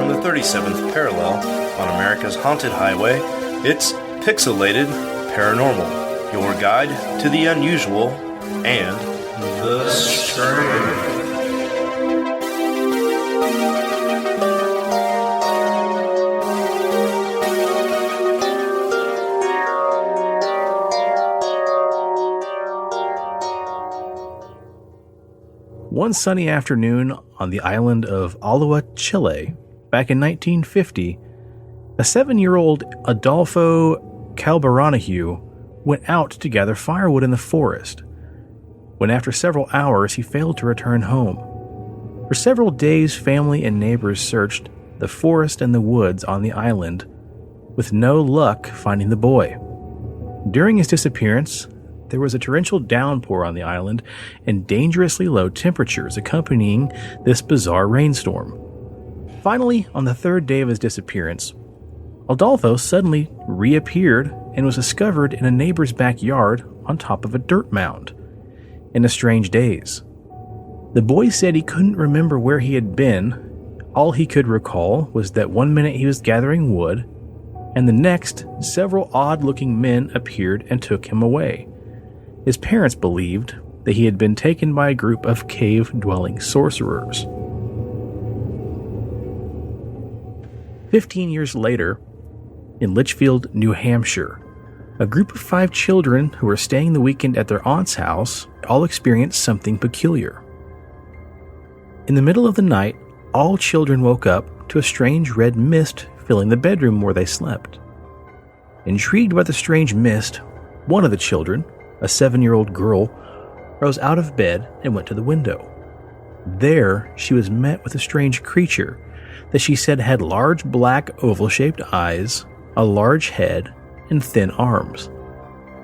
from the 37th parallel on America's haunted highway, it's Pixelated Paranormal, your guide to the unusual and the strange. One sunny afternoon on the island of Alua, Chile, back in 1950, a 7-year-old Adolfo Calbaranahue went out to gather firewood in the forest, when after several hours he failed to return home. For several days, family and neighbors searched the forest and the woods on the island, with no luck finding the boy. During his disappearance, there was a torrential downpour on the island and dangerously low temperatures accompanying this bizarre rainstorm. Finally, on the third day of his disappearance, Adolfo suddenly reappeared and was discovered in a neighbor's backyard on top of a dirt mound in a strange daze. The boy said he couldn't remember where he had been. All he could recall was that one minute he was gathering wood, and the next, several odd-looking men appeared and took him away. His parents believed that he had been taken by a group of cave-dwelling sorcerers. 15 years later, in Litchfield, New Hampshire, a group of 5 children who were staying the weekend at their aunt's house all experienced something peculiar. In the middle of the night, all children woke up to a strange red mist filling the bedroom where they slept. Intrigued by the strange mist, one of the children, a 7-year-old girl, rose out of bed and went to the window. There, she was met with a strange creature that she said had large black oval-shaped eyes, a large head, and thin arms.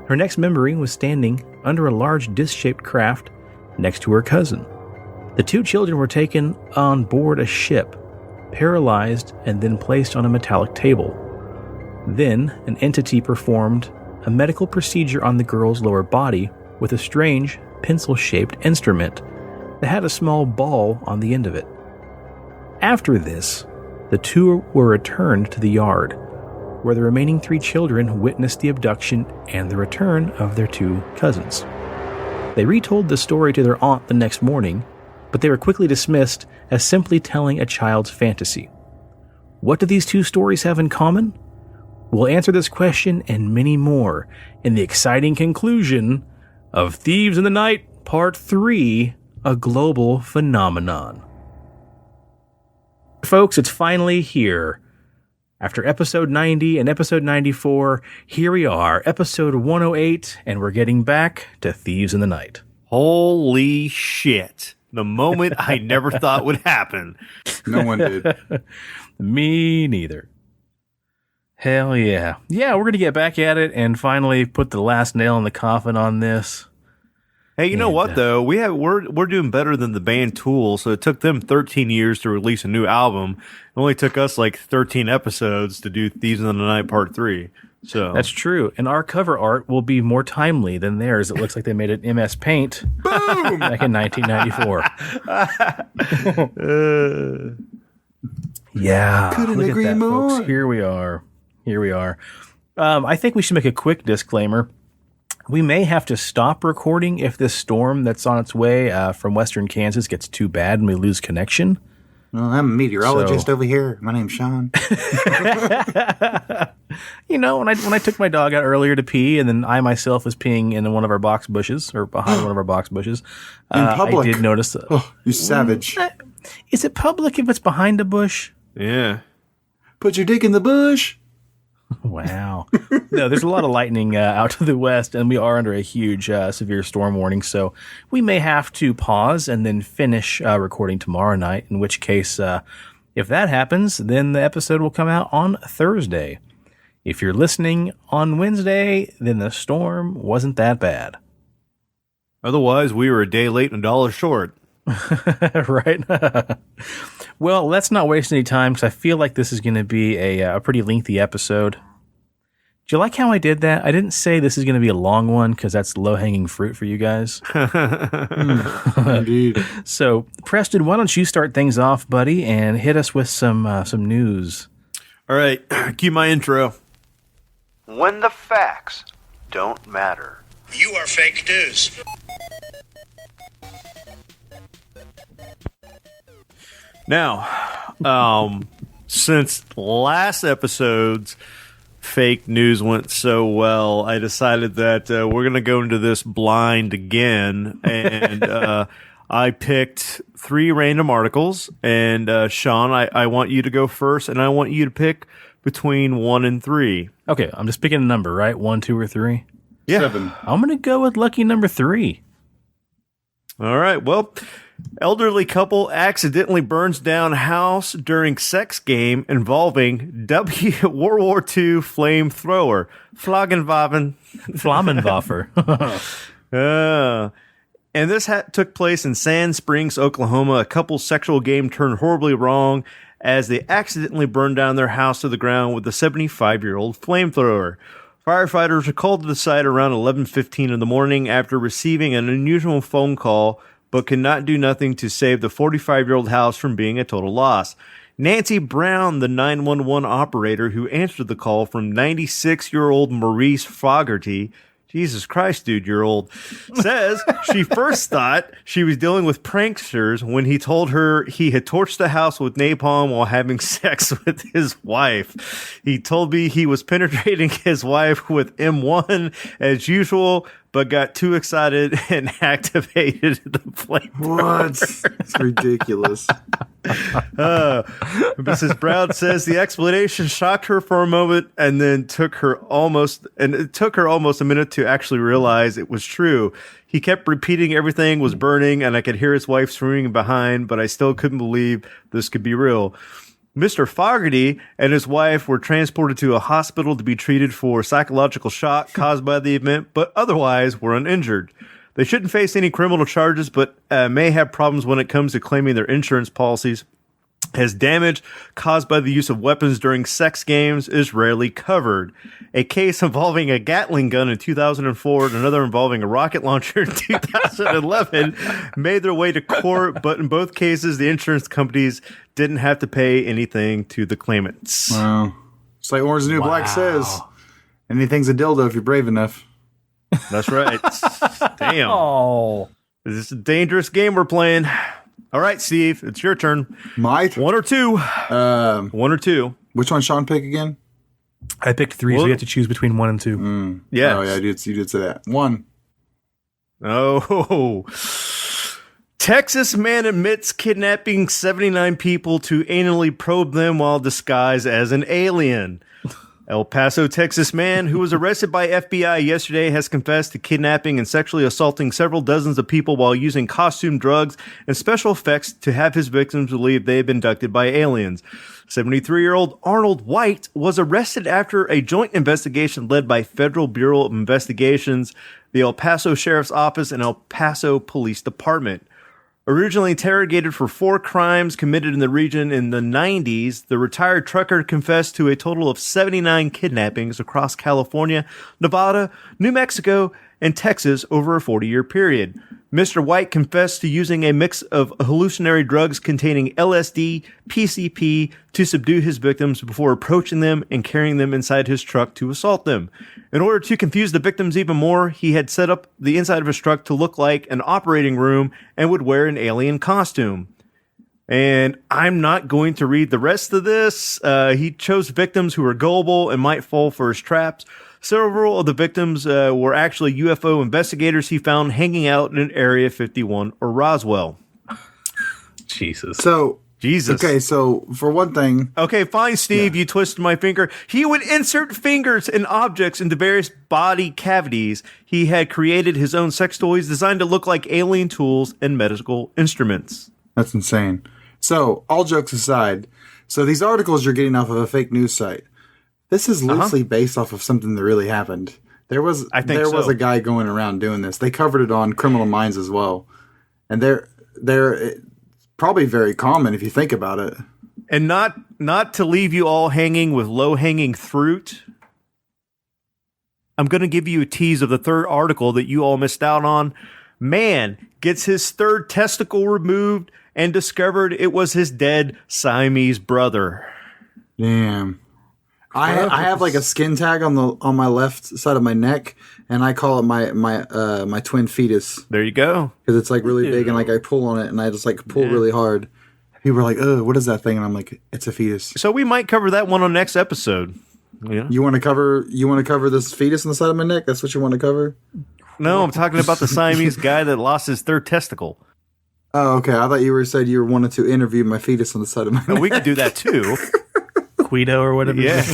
Her next memory was standing under a large disc-shaped craft next to her cousin. The 2 children were taken on board a ship, paralyzed and then placed on a metallic table. Then, an entity performed a medical procedure on the girl's lower body with a strange pencil-shaped instrument that had a small ball on the end of it. After this, the 2 were returned to the yard, where the remaining 3 children witnessed the abduction and the return of their 2 cousins. They retold the story to their aunt the next morning, but they were quickly dismissed as simply telling a child's fantasy. What do these 2 stories have in common? We'll answer this question and many more in the exciting conclusion of Thieves in the Night, Part 3, A Global Phenomenon. Folks, it's finally here. After episode 90 and episode 94, here we are, episode 108, and we're getting back to Thieves in the Night. Holy shit. The moment I never thought would happen. No one did. Me neither. Hell yeah. Yeah, we're going to get back at it and finally put the last nail in the coffin on this. Hey, you know what, though? We're doing better than the band Tool, so it took them 13 years to release a new album. It only took us like 13 episodes to do Thieves in the Night Part 3. So that's true. And our cover art will be more timely than theirs. It looks like they made it MS Paint back in 1994. Yeah. Couldn't agree more. Folks. Here we are. I think we should make a quick disclaimer. We may have to stop recording if this storm that's on its way from western Kansas gets too bad and we lose connection. Well, I'm a meteorologist over here. My name's Sean. You know, when I took my dog out earlier to pee, and then I myself was peeing in one of our box bushes, or behind one of our box bushes, in public. I did notice. You savage. Is it public if it's behind a bush? Yeah. Put your dick in the bush. Wow. No, there's a lot of lightning out to the west, and we are under a huge severe storm warning, so we may have to pause and then finish recording tomorrow night, in which case, if that happens, then the episode will come out on Thursday. If you're listening on Wednesday, then the storm wasn't that bad. Otherwise, we were a day late and $1 short. Right? Well, let's not waste any time, because I feel like this is going to be a pretty lengthy episode. Do you like how I did that? I didn't say this is going to be a long one because that's low-hanging fruit for you guys. Indeed. So, Preston, why don't you start things off, buddy, and hit us with some news. All right, cue my intro. When the facts don't matter. You are fake news. Now, since last episode's fake news went so well, I decided that we're going to go into this blind again. And I picked 3 random articles. And Sean, I want you to go first, and I want you to pick between 1 and 3. Okay, I'm just picking a number, right? 1, 2, or 3? Yeah. 7. I'm going to go with lucky number 3. All right. Well, elderly couple accidentally burns down house during sex game involving World War II flamethrower. Flaggenwaffen. Flammenwaffer. And this took place in Sand Springs, Oklahoma. A couple's sexual game turned horribly wrong as they accidentally burned down their house to the ground with a 75-year-old flamethrower. Firefighters were called to the site around 11:15 in the morning after receiving an unusual phone call, but could not do nothing to save the 45-year-old house from being a total loss. Nancy Brown, the 911 operator who answered the call from 96-year-old Maurice Fogarty, Jesus Christ, dude, you're old, says she first thought she was dealing with pranksters when he told her he had torched the house with napalm while having sex with his wife. He told me he was penetrating his wife with M1 as usual, but got too excited and activated the flamethrower. What? It's ridiculous. Mrs. Brown says the explanation shocked her for a moment and then it took her almost a minute to actually realize it was true. He kept repeating everything was burning and I could hear his wife screaming behind, but I still couldn't believe this could be real. Mr. Fogarty and his wife were transported to a hospital to be treated for psychological shock caused by the event, but otherwise were uninjured. They shouldn't face any criminal charges, but may have problems when it comes to claiming their insurance policies, as damage caused by the use of weapons during sex games is rarely covered. A case involving a Gatling gun in 2004 and another involving a rocket launcher in 2011 made their way to court, but in both cases, the insurance companies didn't have to pay anything to the claimants. Wow. It's like Orange is the New Black says. Anything's a dildo if you're brave enough. That's right. Damn. Oh. This is a dangerous game we're playing. All right, Steve, it's your turn. My 1 or 2. 1 or 2. Which one Sean pick again? I picked 3, so you have to choose between 1 and 2. Yeah. Oh, yeah, you did say that. 1. Oh. Texas man admits kidnapping 79 people to anally probe them while disguised as an alien. El Paso, Texas man who was arrested by FBI yesterday has confessed to kidnapping and sexually assaulting several dozens of people while using costume, drugs, and special effects to have his victims believe they had been abducted by aliens. 73-year-old Arnold White was arrested after a joint investigation led by Federal Bureau of Investigations, the El Paso Sheriff's Office, and El Paso Police Department. Originally interrogated for 4 crimes committed in the region in the 90s, the retired trucker confessed to a total of 79 kidnappings across California, Nevada, New Mexico, and Texas over a 40-year period. Mr. White confessed to using a mix of hallucinatory drugs containing LSD, PCP to subdue his victims before approaching them and carrying them inside his truck to assault them. In order to confuse the victims even more, he had set up the inside of his truck to look like an operating room and would wear an alien costume. And I'm not going to read the rest of this. He chose victims who were gullible and might fall for his traps. Several of the victims were actually UFO investigators he found hanging out in Area 51 or Roswell. Jesus. So, Jesus. okay, so for one thing, Okay, fine, Steve. You twisted my finger. He would insert fingers and objects into various body cavities. He had created his own sex toys designed to look like alien tools and medical instruments. that's insane. So, all jokes aside, so these articles you're getting off of a fake news site. This is loosely based off of something that really happened. There was a guy going around doing this. They covered it on Criminal Minds as well. And they're probably very common if you think about it. And not to leave you all hanging with low-hanging fruit, I'm going to give you a tease of the third article that you all missed out on. Man gets his third testicle removed and discovered it was his dead Siamese brother. Damn. I have like a skin tag on my left side of my neck, and I call it my twin fetus. There you go. Because it's like really big, and like I pull on it, and I just like pull really hard. People are like, "Oh, what is that thing?" And I'm like, "It's a fetus." So we might cover that one on next episode. Yeah. You want to cover this fetus on the side of my neck? That's what you want to cover? No, I'm talking about the Siamese guy that lost his third testicle. Oh, okay. I thought you said you wanted to interview my fetus on the side of my neck. We could do that too. Guido or whatever. Yeah.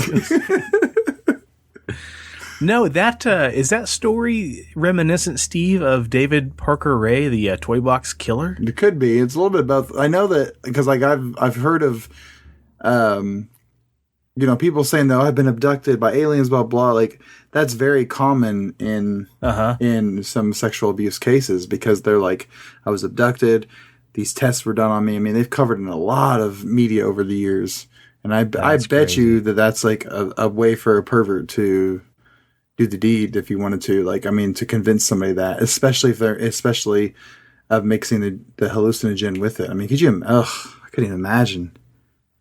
No, is that story reminiscent, Steve, of David Parker Ray, the Toy Box Killer? It could be. It's a little bit about. I know that because like I've heard of, people saying that I've been abducted by aliens, blah blah. Like that's very common in some sexual abuse cases because they're like, I was abducted. These tests were done on me. I mean, they've covered in a lot of media over the years. And I bet crazy. You that's like a way for a pervert to do the deed if you wanted to. Like, I mean, to convince somebody that, especially of mixing the hallucinogen with it. I mean, I couldn't even imagine.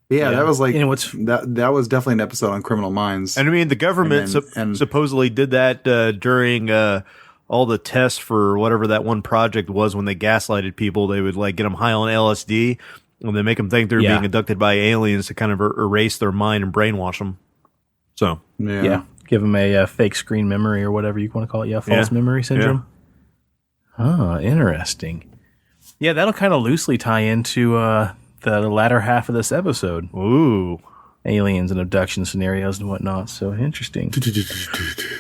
Yeah, that was like, that was definitely an episode on Criminal Minds. And I mean, the government supposedly did that during all the tests for whatever that one project was when they gaslighted people. They would like get them high on LSD. And they make them think they're being abducted by aliens to kind of erase their mind and brainwash them. So, yeah. Give them a fake screen memory or whatever you want to call it. Yeah, false memory syndrome. Yeah. Interesting. Yeah, that'll kind of loosely tie into the latter half of this episode. Ooh. Aliens and abduction scenarios and whatnot. So interesting.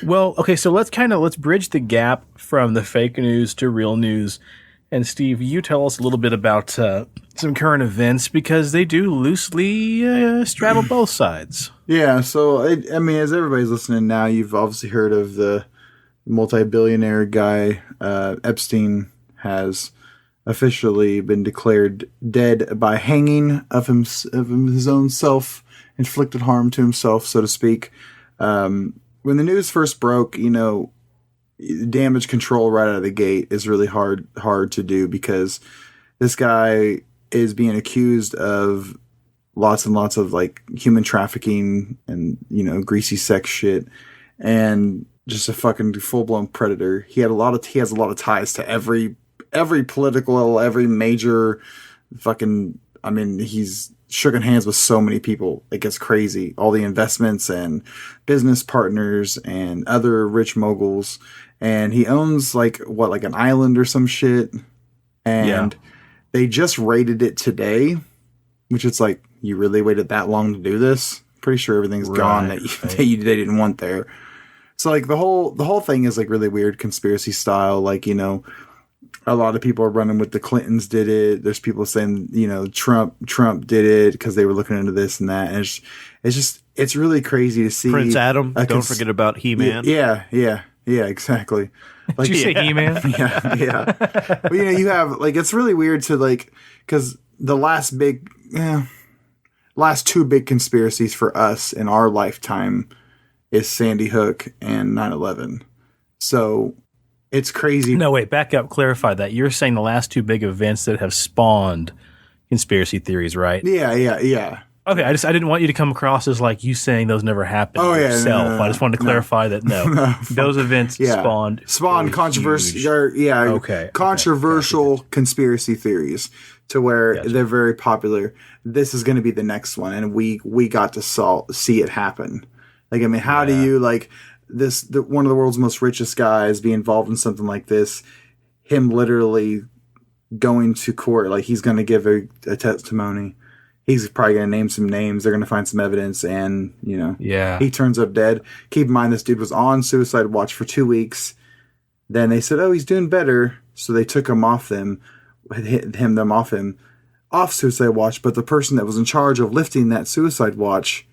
Well, okay, so let's bridge the gap from the fake news to real news. And Steve, you tell us a little bit about some current events because they do loosely straddle both sides. Yeah, so I mean, as everybody's listening now, you've obviously heard of the multi-billionaire guy. Epstein has officially been declared dead by hanging of his own self-inflicted harm to himself, so to speak. When the news first broke, damage control right out of the gate is really hard to do because this guy is being accused of lots and lots of like human trafficking and greasy sex shit and just a fucking full-blown predator. He has a lot of ties to every political, every major fucking, I mean, he's shook hands with so many people. It gets crazy. All the investments and business partners and other rich moguls. And he owns like an island or some shit. And they just raided it today, which it's like, you really waited that long to do this? Pretty sure everything's gone that they didn't want there. So like the whole thing is like really weird conspiracy style. Like, a lot of people are running with the Clintons did it. There's people saying, Trump did it because they were looking into this and that. And it's really crazy to see. Prince Adam. Don't forget about He-Man. Yeah, exactly. Like, did you say He-Man? Yeah. But you have like, it's really weird to like, because the last two big conspiracies for us in our lifetime is Sandy Hook and 9/11. So it's crazy. No, wait, back up, clarify that. You're saying the last two big events that have spawned conspiracy theories, right? Yeah. Okay, I didn't want you to come across as like you saying those never happened yourself. No. I just wanted to clarify that those events spawned controversy. Controversial conspiracy theories to where they're very popular. This is going to be the next one, and we got to see it happen. Like, I mean, how do you like one of the world's most richest guys be involved in something like this? Him literally going to court, like he's going to give a testimony. He's probably going to name some names. They're going to find some evidence and, he turns up dead. Keep in mind, this dude was on suicide watch for 2 weeks. Then they said, oh, he's doing better. So they took him off suicide watch. But the person that was in charge of lifting that suicide watch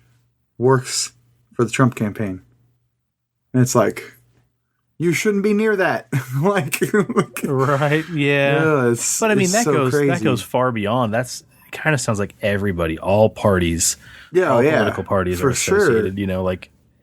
works for the Trump campaign. And it's like, you shouldn't be near that. Right. Yeah. But I mean, that goes far beyond. Kind of sounds like everybody, all parties, all political parties are associated,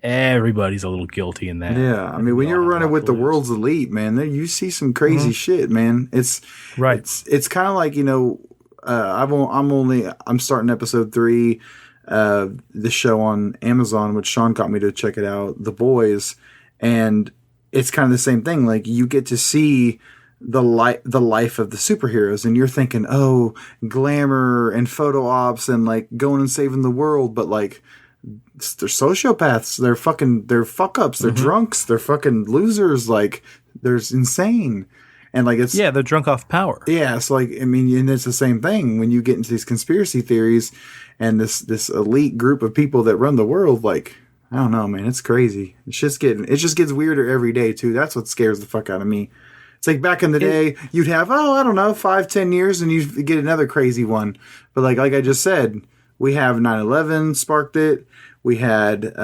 everybody's a little guilty in that. Yeah, I mean, when you're running with the world's elite, man, you see some crazy shit, man. It's right. It's kind of like, you know, I'm starting episode 3, the show on Amazon, which Sean got me to check it out, The Boys, and it's kind of the same thing. Like, you get to see the life of the superheroes, and you're thinking, oh, glamour and photo ops and like going and saving the world, but like, they're sociopaths, they're fuck ups, they're drunks, they're fucking losers, like, they're insane. And like, it's, they're drunk off power. Yeah, it's like, I mean, and it's the same thing when you get into these conspiracy theories and this elite group of people that run the world. Like, I don't know, man, it's crazy. It just gets weirder every day too. That's what scares the fuck out of me. It's like back in the day, you'd have, I don't know, 5-10 years, and you'd get another crazy one. But like I just said, we have 9/11 sparked it. We had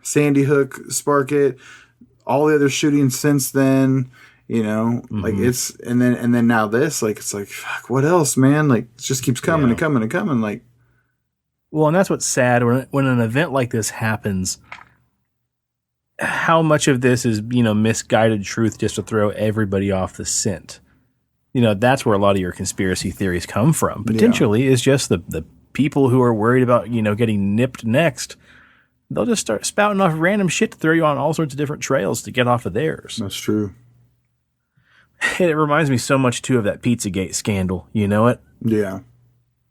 Sandy Hook spark it. All the other shootings since then, you know, like it's, and then now this, like, it's like, fuck, what else, man? Like, it just keeps coming and coming and coming. Like, well, and that's what's sad when an event like this happens. How much of this is, you know, misguided truth just to throw everybody off the scent? You know, that's where a lot of your conspiracy theories come from. Potentially, is just the people who are worried about, you know, getting nipped next. They'll just start spouting off random shit to throw you on all sorts of different trails to get off of theirs. That's true. It reminds me so much, too, of that Pizzagate scandal. You know it? Yeah.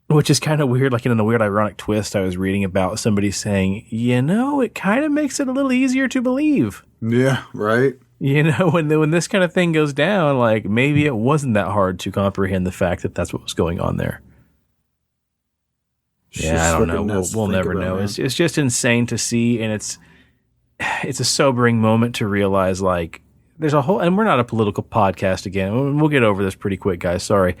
Which is kind of weird, like in a weird ironic twist I was reading about somebody saying, you know, it kind of makes it a little easier to believe. Yeah, right. You know, when this kind of thing goes down, like, maybe it wasn't that hard to comprehend the fact that that's what was going on there. I don't know. We'll never know. It's just insane to see, and it's a sobering moment to realize, like, there's a whole, and we're not a political podcast again. We'll get over this pretty quick, guys. Sorry.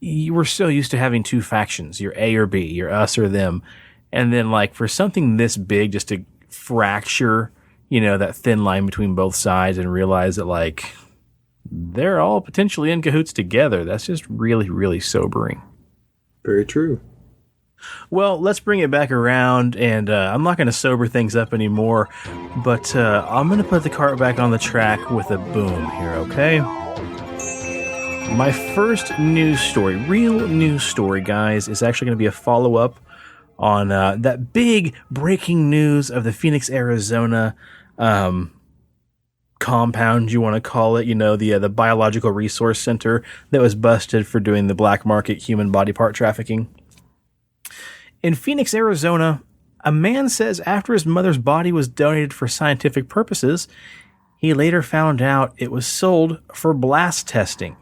We're so used to having two factions. You're A or B. You're us or them. And then, like, for something this big, just to fracture, you know, that thin line between both sides and realize that, like, they're all potentially in cahoots together. That's just really, really sobering. Very true. Well, let's bring it back around, and I'm not going to sober things up anymore, but I'm going to put the cart back on the track with a boom here, okay? My first news story, real news story, guys, is actually going to be a follow-up on that big breaking news of the Phoenix, Arizona compound, you want to call it, you know, the Biological Resource Center that was busted for doing the black market human body part trafficking. In Phoenix, Arizona, a man says after his mother's body was donated for scientific purposes, he later found out it was sold for blast testing.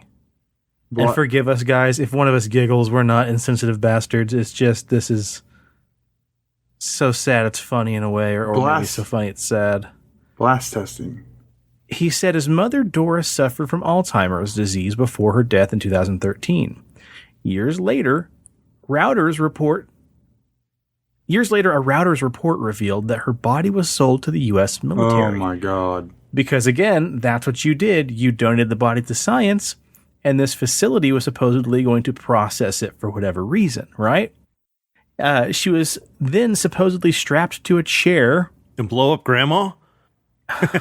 What? And forgive us, guys, if one of us giggles, we're not insensitive bastards. It's just, this is so sad it's funny in a way, or maybe so funny it's sad. Blast testing. He said his mother, Doris, suffered from Alzheimer's disease before her death in 2013. Years later, a Reuters report revealed that her body was sold to the U.S. military. Oh, my God. Because, again, that's what you did. You donated the body to science, and this facility was supposedly going to process it for whatever reason, right? She was then supposedly strapped to a chair. And blow up Grandma?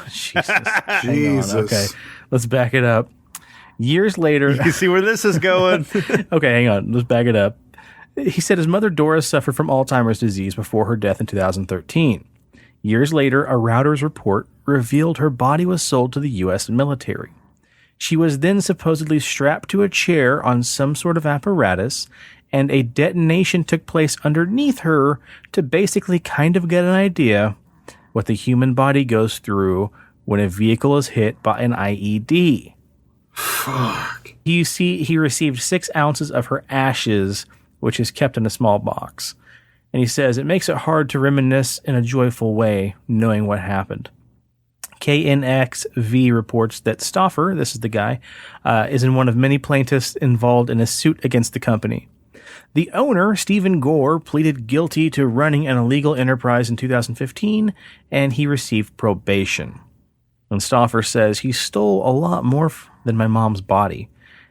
Jesus. Hang on. Okay, let's back it up. Years later... You see where this is going? Okay, hang on. Let's back it up. He said his mother, Doris, suffered from Alzheimer's disease before her death in 2013. Years later, a Reuters report revealed her body was sold to the U.S. military. She was then supposedly strapped to a chair on some sort of apparatus, and a detonation took place underneath her to basically kind of get an idea what the human body goes through when a vehicle is hit by an IED. Fuck. You see, he received 6 ounces of her ashes, which is kept in a small box. And he says, it makes it hard to reminisce in a joyful way, knowing what happened. KNXV reports that Stauffer, this is the guy, is in one of many plaintiffs involved in a suit against the company. The owner, Stephen Gore, pleaded guilty to running an illegal enterprise in 2015, and he received probation. And Stauffer says he stole a lot more than my mom's body,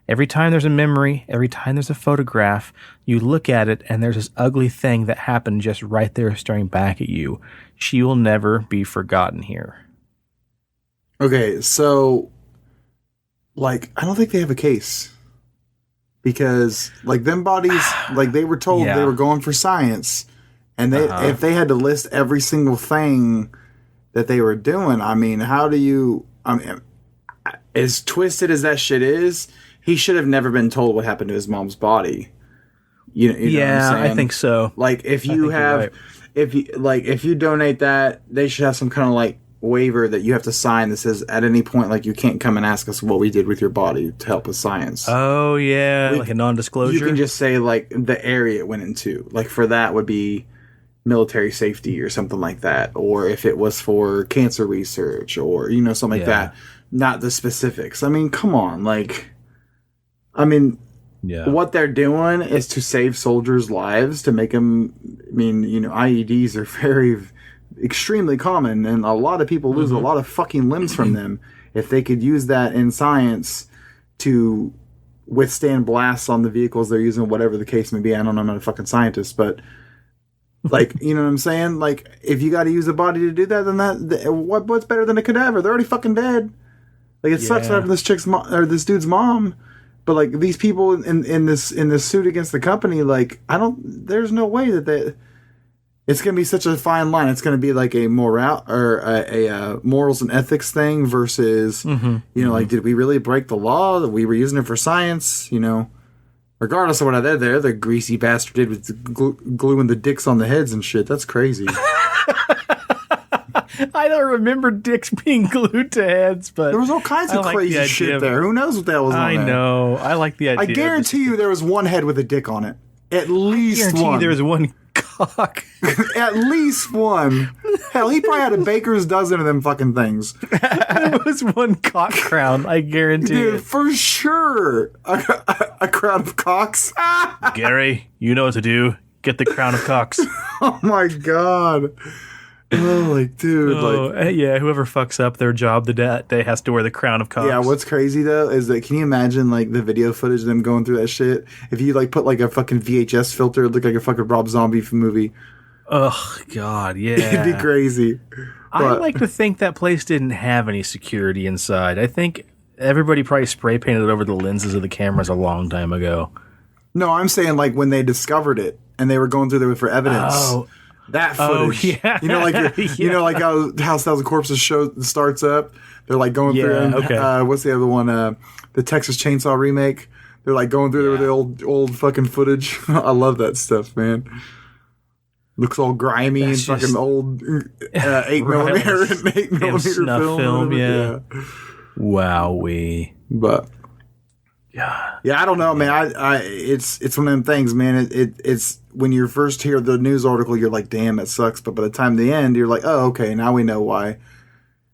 Every time there's a memory, every time there's a photograph, you look at it and there's this ugly thing that happened just right there staring back at you. She will never be forgotten here. Okay, so, like, I don't think they have a case. Because, like, them bodies, like, they were told they were going for science. And they, if they had to list every single thing that they were doing, I mean, how do you... I mean, as twisted as that shit is, he should have never been told what happened to his mom's body. You know what I'm saying? I think so. Like, if you have... Right. If you donate that, they should have some kind of, like, waiver that you have to sign that says at any point, like, you can't come and ask us what we did with your body to help with science. Oh, yeah. Like a non-disclosure? You can just say, like, the area it went into. Like, for that would be military safety or something like that. Or if it was for cancer research or, you know, something like that. Not the specifics. I mean, come on. Like, I mean... Yeah. What they're doing is to save soldiers' lives, to make them... I mean, you know, IEDs are extremely common, and a lot of people lose a lot of fucking limbs from them. If they could use that in science to withstand blasts on the vehicles they're using, whatever the case may be. I don't know, I'm not a fucking scientist, but... Like, you know what I'm saying? Like, if you got to use a body to do that, then what's better than a cadaver? They're already fucking dead. Like, it sucks having this chick's or this dude's mom... But, like, these people in this suit against the company, like, there's no way that it's going to be such a fine line. It's going to be like a moral or a morals and ethics thing versus, you know, like, did we really break the law? That we were using it for science, you know? Regardless of what I did there, the greasy bastard did with gluing the dicks on the heads and shit. That's crazy. I don't remember dicks being glued to heads, but there was all kinds of crazy shit there. Who knows what that was on there? I know. I like the idea. I guarantee you there was one head with a dick on it. At least one. I guarantee there was one cock. At least one. Hell, he probably had a baker's dozen of them fucking things. There was one cock crown, I guarantee it. For sure. A crown of cocks. Gary, you know what to do. Get the crown of cocks. Oh my god. Oh, like, dude, yeah, whoever fucks up their job the day has to wear the crown of cocks. Yeah, what's crazy, though, is that, can you imagine, like, the video footage of them going through that shit? If you, like, put, like, a fucking VHS filter, it'd look like a fucking Rob Zombie movie. Oh, God, yeah. It'd be crazy. I like to think that place didn't have any security inside. I think everybody probably spray painted over the lenses of the cameras a long time ago. No, I'm saying, like, when they discovered it, and they were going through there for evidence. Oh, that footage, you know, like you know, like how House Thousand Corpses show starts up. They're like going through. And, what's the other one? The Texas Chainsaw remake. They're like going through there with the old fucking footage. I love that stuff, man. Looks all grimy and fucking old 8mm 8mm film. Yeah. Wowee. But. Yeah, I don't know, man. It's one of them things, man. It's when you first hear the news article, you're like, damn, it sucks. But by the time the end, you're like, oh, okay, now we know why.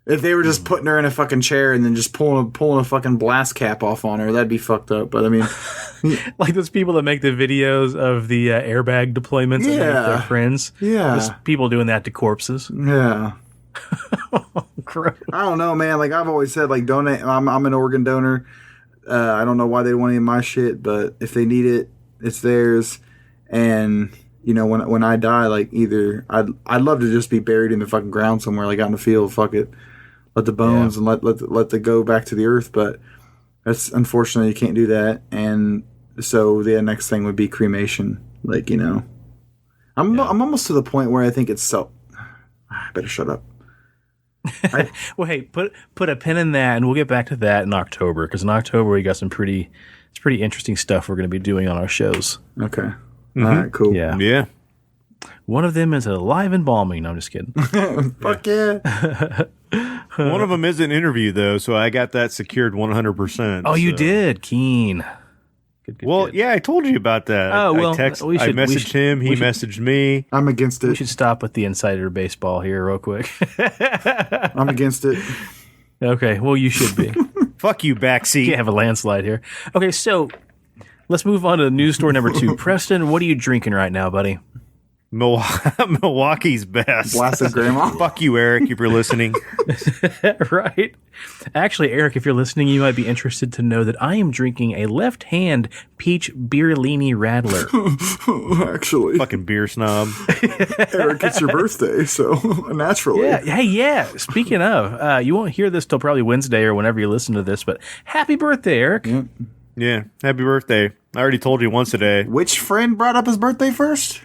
If they were just putting her in a fucking chair and then just pulling a fucking blast cap off on her, that'd be fucked up. But I mean, like those people that make the videos of the airbag deployments and their friends. Yeah, just people doing that to corpses. Yeah. Gross. I don't know, man. Like I've always said, like donate. I'm an organ donor. I don't know why they want any of my shit, but if they need it, it's theirs. And you know, when I die, like either I'd love to just be buried in the fucking ground somewhere, like out in the field. Fuck it, let the bones and let the go back to the earth. But that's unfortunately you can't do that. And so the next thing would be cremation. Like you know, I'm almost to the point where I think it's so. I better shut up. Well, hey, put a pin in that, and we'll get back to that in October, because in October we got some pretty interesting stuff we're going to be doing on our shows. Okay. Mm-hmm. All right, cool. Yeah. One of them is a live embalming. No, I'm just kidding. Fuck yeah. One of them is an interview, though, so I got that secured 100%. Oh, you did? Keen. Good. Yeah, I told you about that. Oh, well, I messaged him. He messaged me. I'm against it. We should stop with the insider baseball here real quick. I'm against it. Okay, well, you should be. Fuck you, backseat. You can't have a landslide here. Okay, so let's move on to news story number 2. Preston, what are you drinking right now, buddy? Milwaukee's best. Blasted grandma. Fuck you, Eric, if you're listening. Right? Actually, Eric, if you're listening, you might be interested to know that I am drinking a left-hand peach Beerlini Radler. Actually. Fucking beer snob. Eric, it's your birthday, so naturally. Yeah. Hey, yeah. Speaking of, you won't hear this till probably Wednesday or whenever you listen to this, but happy birthday, Eric. Yeah, happy birthday. I already told you once today. Which friend brought up his birthday first?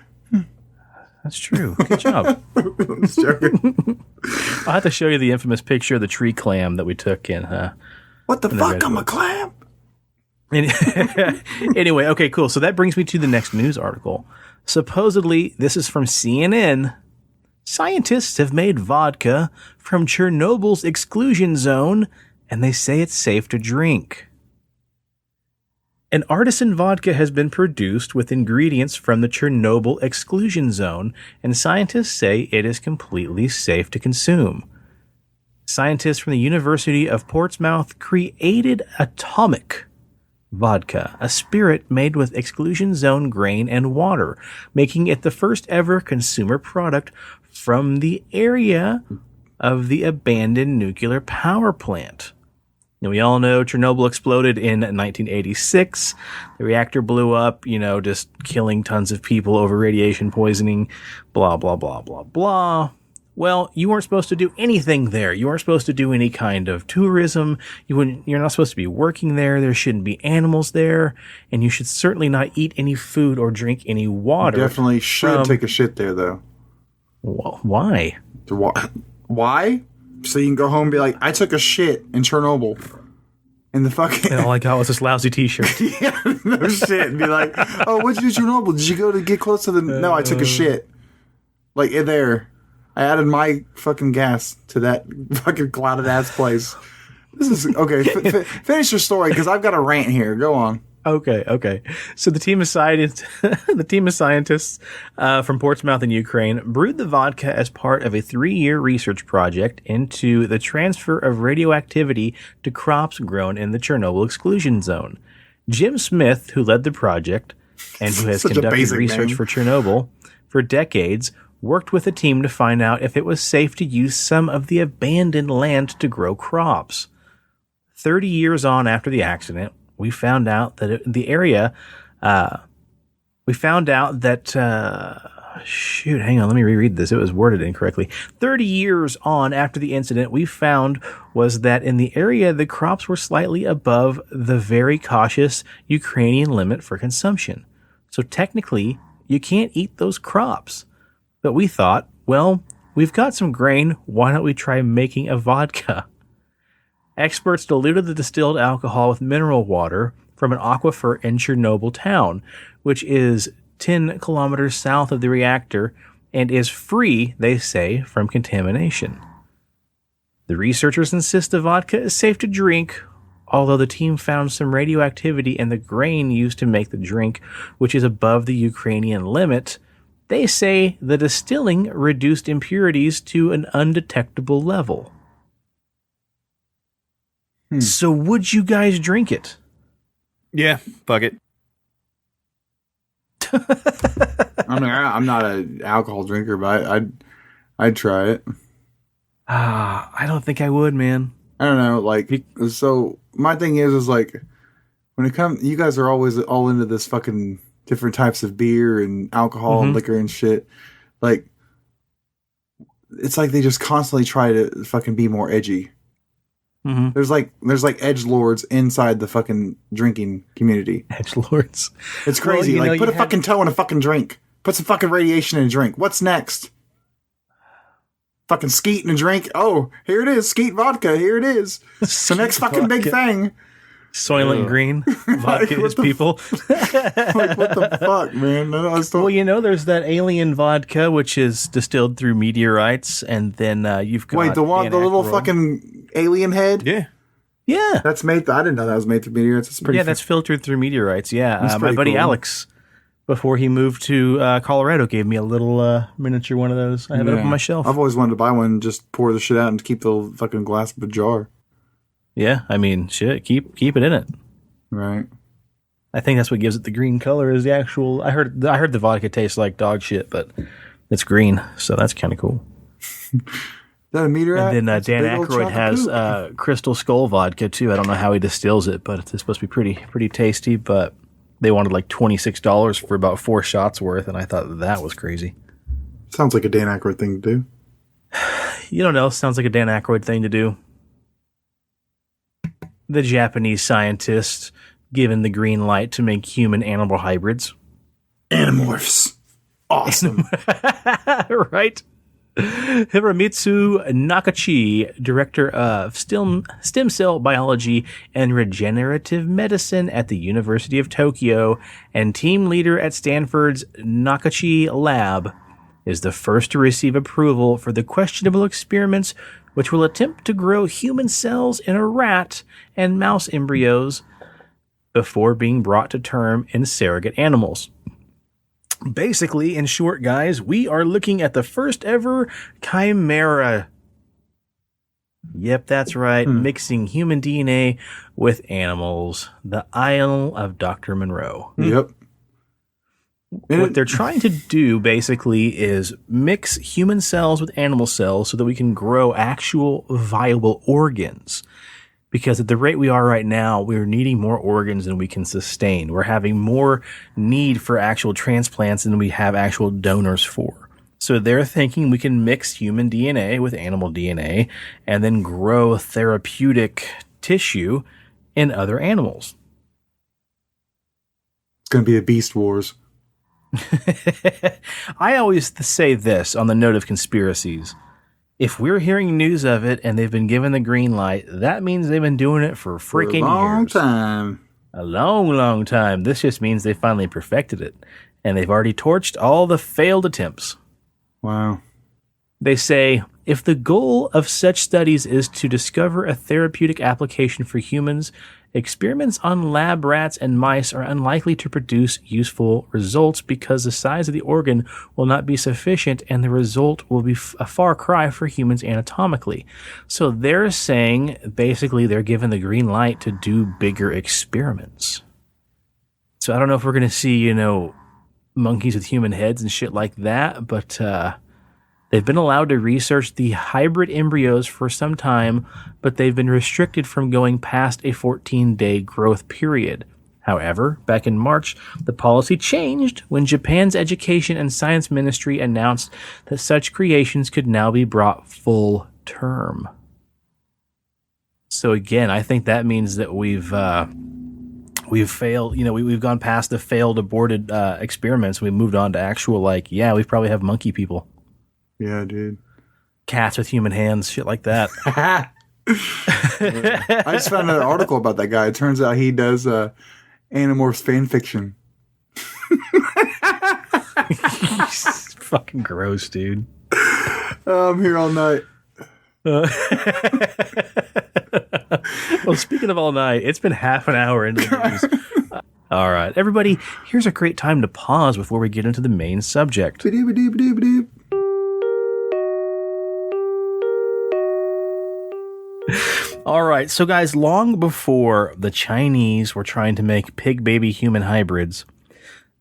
That's true. Good job. I'm just joking. I'll have to show you the infamous picture of the tree clam that we took in. What the fuck? I'm a clam. Anyway, okay, cool. So that brings me to the next news article. Supposedly, this is from CNN. Scientists have made vodka from Chernobyl's exclusion zone, and they say it's safe to drink. An artisan vodka has been produced with ingredients from the Chernobyl exclusion zone, and scientists say it is completely safe to consume. Scientists from the University of Portsmouth created Atomic Vodka, a spirit made with exclusion zone grain and water, making it the first ever consumer product from the area of the abandoned nuclear power plant. Now, we all know Chernobyl exploded in 1986. The reactor blew up, just killing tons of people over radiation poisoning, blah, blah, blah, blah, blah. Well, you weren't supposed to do anything there. You weren't supposed to do any kind of tourism. You're not supposed to be working there. There shouldn't be animals there. And you should certainly not eat any food or drink any water. You definitely should take a shit there, though. Why? Why? So you can go home and be like, I took a shit in Chernobyl. And the fucking... And all I got was this lousy t-shirt. Yeah, no shit. And be like, oh, what'd you do in Chernobyl? Did you go to get close to the... No, I took a shit. Like, in there. I added my fucking gas to that fucking clouded ass place. This is... Okay, finish your story, because I've got a rant here. Go on. Okay. So the team of scientists, from Portsmouth in Ukraine brewed the vodka as part of a 3-year research project into the transfer of radioactivity to crops grown in the Chernobyl exclusion zone. Jim Smith, who led the project and who has conducted research for Chernobyl for decades, worked with a team to find out if it was safe to use some of the abandoned land to grow crops. 30 years on after the accident, we found out that shoot, hang on, let me reread this. It was worded incorrectly. 30 years on after the incident, we found was that in the area, the crops were slightly above the very cautious Ukrainian limit for consumption. So technically, you can't eat those crops. But we thought, well, we've got some grain. Why don't we try making a vodka? Experts diluted the distilled alcohol with mineral water from an aquifer in Chernobyl town, which is 10 kilometers south of the reactor and is free, they say, from contamination. The researchers insist the vodka is safe to drink, although the team found some radioactivity in the grain used to make the drink, which is above the Ukrainian limit. They say the distilling reduced impurities to an undetectable level. So would you guys drink it? Yeah, fuck it. I mean, I'm not an alcohol drinker, but I'd try it. I don't think I would, man. I don't know, like, so my thing is like, when it comes, you guys are always all into this fucking different types of beer and alcohol and liquor and shit. Like, it's like they just constantly try to fucking be more edgy. Mm-hmm. There's like edgelords inside the fucking drinking community. Edgelords. It's crazy. Well, put a fucking toe in a fucking drink. Put some fucking radiation in a drink. What's next? Fucking skeet in a drink. Oh, here it is. Skeet vodka. Here it is. The next fucking big thing. Soylent Green. Vodka is people. Like, what the fuck, man? Well, there's that alien vodka, which is distilled through meteorites, and then you've got... Wait, the little fucking alien head? Yeah. That's made... I didn't know that was made through meteorites. It's pretty... Yeah, that's filtered through meteorites, yeah. My buddy cool. Alex, before he moved to Colorado, gave me a little miniature one of those. I have it up on my shelf. I've always wanted to buy one and just pour the shit out and keep the fucking glass of a jar. Yeah, I mean, shit, keep it in it. Right. I think that's what gives it the green color is the actual... I heard the vodka tastes like dog shit, but it's green, so that's kind of cool. That a meteorite? And then Dan Aykroyd has Crystal Skull vodka, too. I don't know how he distills it, but it's supposed to be pretty tasty, but they wanted like $26 for about 4 shots worth, and I thought that was crazy. Sounds like a Dan Aykroyd thing to do. You don't know. Sounds like a Dan Aykroyd thing to do. The Japanese scientists given the green light to make human-animal hybrids. Animorphs. Awesome. Right? Hiromitsu Nakachi, director of stem cell biology and regenerative medicine at the University of Tokyo and team leader at Stanford's Nakachi Lab, is the first to receive approval for the questionable experiments which will attempt to grow human cells in a rat and mouse embryos before being brought to term in surrogate animals. Basically, in short, guys, we are looking at the first ever chimera. Yep, that's right. Mixing human DNA with animals. The Isle of Dr. Monroe. Yep. What they're trying to do, basically, is mix human cells with animal cells so that we can grow actual viable organs. Because at the rate we are right now, we're needing more organs than we can sustain. We're having more need for actual transplants than we have actual donors for. So they're thinking we can mix human DNA with animal DNA and then grow therapeutic tissue in other animals. It's going to be a Beast Wars. I always say this on the note of conspiracies. If we're hearing news of it and they've been given the green light, that means they've been doing it for freaking years. A long time. A long, long time. This just means they finally perfected it. And they've already torched all the failed attempts. Wow. They say, if the goal of such studies is to discover a therapeutic application for humans, experiments on lab rats and mice are unlikely to produce useful results because the size of the organ will not be sufficient and the result will be a far cry for humans anatomically. So they're saying, basically, they're given the green light to do bigger experiments. So I don't know if we're going to see, monkeys with human heads and shit like that, but they've been allowed to research the hybrid embryos for some time, but they've been restricted from going past a 14-day growth period. However, back in March, the policy changed when Japan's Education and Science Ministry announced that such creations could now be brought full term. So again, I think that means that we've failed, we've gone past the failed aborted experiments. We moved on to actual, we probably have monkey people. Yeah, dude. Cats with human hands, shit like that. I just found an article about that guy. It turns out he does Animorphs fan fiction. Fucking gross, dude. I'm here all night. Well, speaking of all night, it's been half an hour into the news. All right, everybody, here's a great time to pause before we get into the main subject. All right, so guys, long before the Chinese were trying to make pig baby human hybrids,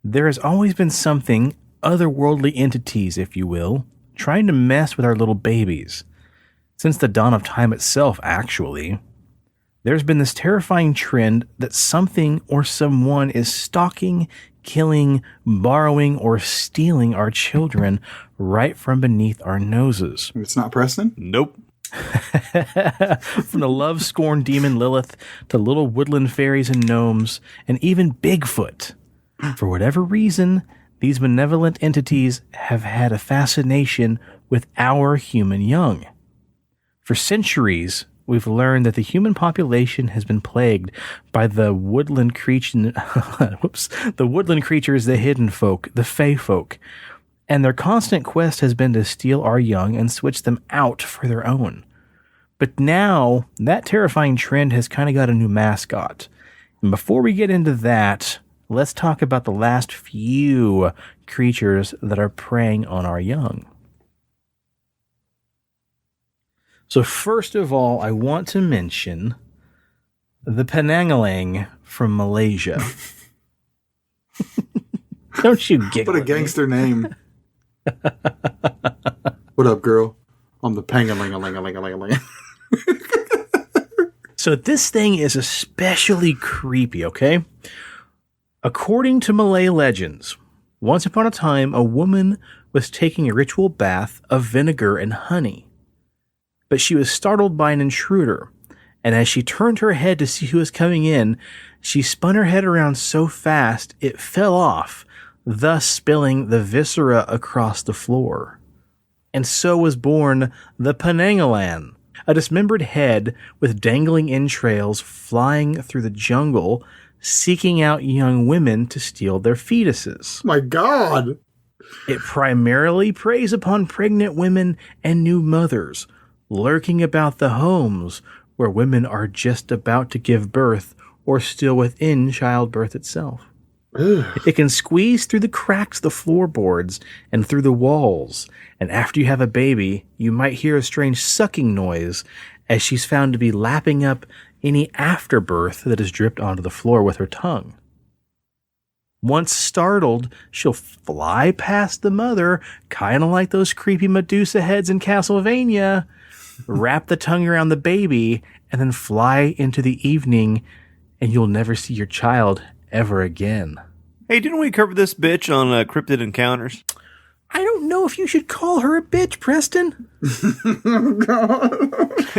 there has always been something, otherworldly entities, if you will, trying to mess with our little babies. Since the dawn of time itself, actually, there's been this terrifying trend that something or someone is stalking, killing, borrowing, or stealing our children right from beneath our noses. It's not Preston? Nope. From the love-scorned demon Lilith to little woodland fairies and gnomes, and even Bigfoot. For whatever reason, these benevolent entities have had a fascination with our human young. For centuries, we've learned that the human population has been plagued by the woodland creature, the woodland creatures, the hidden folk, the fey folk, and their constant quest has been to steal our young and switch them out for their own. But now, that terrifying trend has kind of got a new mascot. And before we get into that, let's talk about the last few creatures that are preying on our young. So first of all, I want to mention the Penangling from Malaysia. Don't you giggle. What a gangster name. What up, girl? I'm the Penangling. So this thing is especially creepy, okay? According to Malay legends, once upon a time, a woman was taking a ritual bath of vinegar and honey. But she was startled by an intruder, and as she turned her head to see who was coming in, she spun her head around so fast it fell off, thus spilling the viscera across the floor. And so was born the Penangling, a dismembered head with dangling entrails flying through the jungle, seeking out young women to steal their fetuses. My God! It primarily preys upon pregnant women and new mothers, lurking about the homes where women are just about to give birth or still within childbirth itself. Ugh. It can squeeze through the cracks of the floorboards and through the walls, and after you have a baby, you might hear a strange sucking noise as she's found to be lapping up any afterbirth that has dripped onto the floor with her tongue. Once startled, she'll fly past the mother, kind of like those creepy Medusa heads in Castlevania, wrap the tongue around the baby, and then fly into the evening, and you'll never see your child ever again. Hey, didn't we cover this bitch on Cryptid Encounters? I don't know if you should call her a bitch, Preston.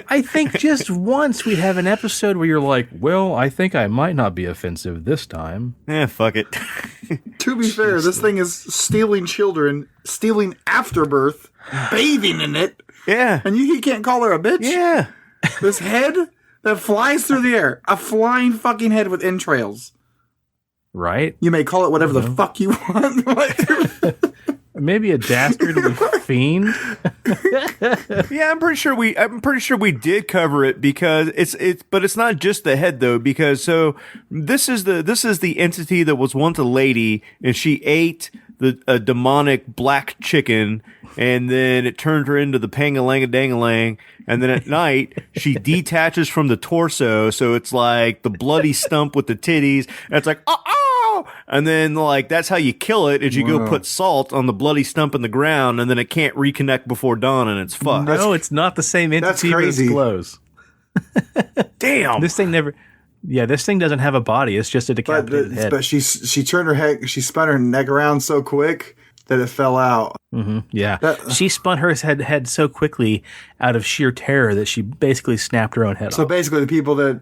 I think just once we'd have an episode where you're like, well, I think I might not be offensive this time. Fuck it. To be fair, this thing is stealing children, stealing afterbirth, bathing in it. Yeah. And he can't call her a bitch? Yeah. This head that flies through the air. A flying fucking head with entrails. Right? You may call it whatever the fuck you want. Maybe a dastardly fiend. Yeah, I'm pretty sure we did cover it because but it's not just the head though, because so this is the entity that was once a lady and she ate a demonic black chicken and then it turned her into the Pangalangadangalang, and then at night she detaches from the torso, so it's like the bloody stump with the titties, and it's like and then like that's how you kill it is you go put salt on the bloody stump in the ground, and then it can't reconnect before dawn and it's fucked. No, it's not the same entity. That's crazy. It's close. Damn. This thing never. Yeah, this thing doesn't have a body. It's just a decapitated head. But she turned her head. She spun her neck around so quick that it fell out. Mm-hmm, yeah, she spun her head so quickly out of sheer terror that she basically snapped her own head off. So basically, the people that,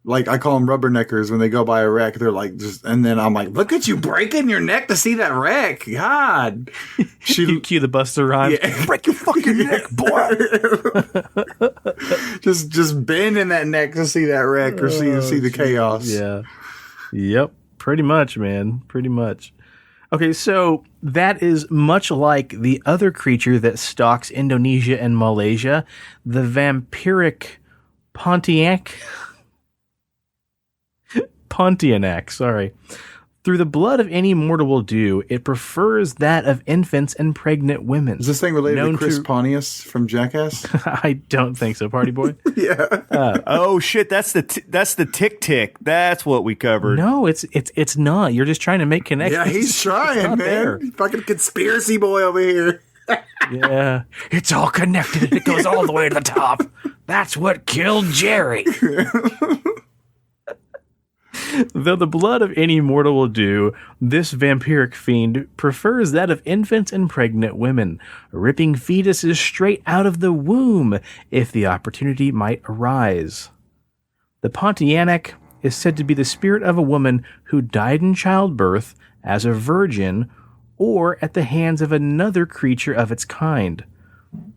like, I call them rubberneckers when they go by a wreck, they're like, and then I'm like, look at you breaking your neck to see that wreck. God. You cue the Buster Rhymes. Yeah. Break your fucking neck, boy. just bending that neck to see that wreck or see the chaos. Yeah. Yep. Pretty much, man. Pretty much. Okay, so that is much like the other creature that stalks Indonesia and Malaysia, the vampiric Pontianak, sorry. Through the blood of any mortal will do, it prefers that of infants and pregnant women. Is this thing related to Chris Pontius from Jackass? I don't think so, Party Boy. Yeah. Oh shit, that's the tick. That's what we covered. No, it's not. You're just trying to make connections. Yeah, he's trying, man. Fucking conspiracy boy over here. Yeah. It's all connected and it goes all the way to the top. That's what killed Jerry. Though the blood of any mortal will do, this vampiric fiend prefers that of infants and pregnant women, ripping fetuses straight out of the womb if the opportunity might arise. The Pontianak is said to be the spirit of a woman who died in childbirth as a virgin or at the hands of another creature of its kind.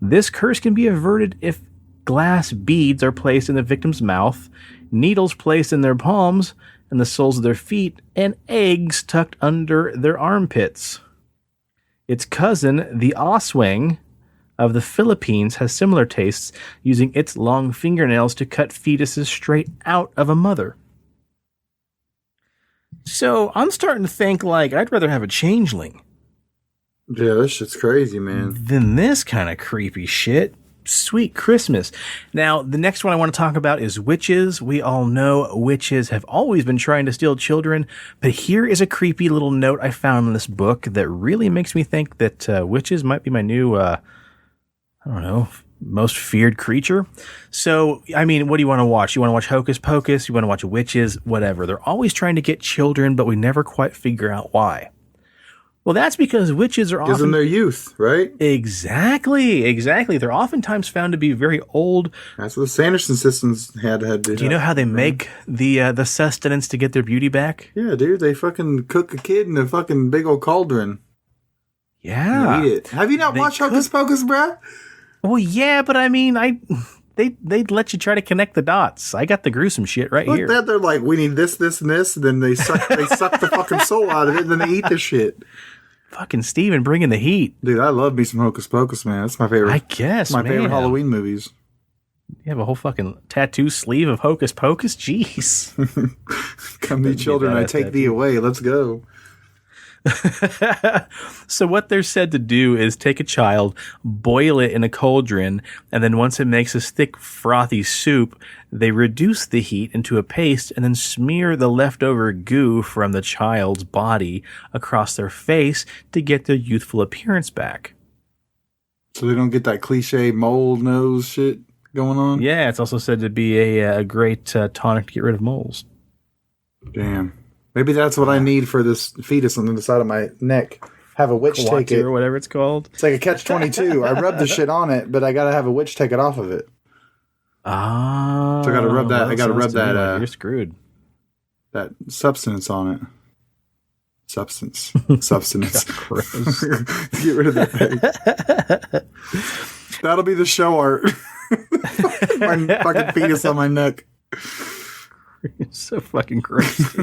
This curse can be averted if glass beads are placed in the victim's mouth, needles placed in their palms and the soles of their feet, and eggs tucked under their armpits. Its cousin, the oswang of the Philippines, has similar tastes, using its long fingernails to cut fetuses straight out of a mother. So I'm starting to think, like, I'd rather have a changeling. Yeah, this shit's crazy, man. Than this kind of creepy shit. sweet Christmas. Now, the next one I want to talk about is witches. We all know witches have always been trying to steal children, but here is a creepy little note I found in this book that really makes me think that witches might be my new, most feared creature. So, I mean, what do you want to watch? You want to watch Hocus Pocus? You want to watch witches? Whatever. They're always trying to get children, but we never quite figure out why. Well, that's because witches are gives them their youth, right? Exactly. They're oftentimes found to be very old. That's what the Sanderson systems had to do. You know how they make the sustenance to get their beauty back? Yeah, dude. They fucking cook a kid in a fucking big old cauldron. Yeah. Eat it. Have you not watched Hocus Pocus, bruh? Well, yeah, but I mean, they'd let you try to connect the dots. I got the gruesome shit right here. They're like, we need this, this, and this, and then they suck the fucking soul out of it, and then they eat this shit. Fucking Steven bringing the heat. Dude, I love me some Hocus Pocus, man. That's my favorite. I guess, my favorite Halloween movies. You have a whole fucking tattoo sleeve of Hocus Pocus? Jeez. Come be children, I take thee away. Let's go. So what they're said to do is take a child, boil it in a cauldron, and then once it makes this thick, frothy soup, they reduce the heat into a paste and then smear the leftover goo from the child's body across their face to get their youthful appearance back. So they don't get that cliche mold nose shit going on? Yeah, it's also said to be a great tonic to get rid of moles. Damn. Maybe that's what I need for this fetus on the side of my neck. Have a witch take it. Or whatever it's called. It's like a catch-22. I rub the shit on it, but I gotta have a witch take it off of it. Ah. So I gotta rub that. I gotta rub that. You're screwed. That substance on it. Substance. Gross. Get rid of that thing. That'll be the show art. My fucking fetus on my neck. It's so fucking gross.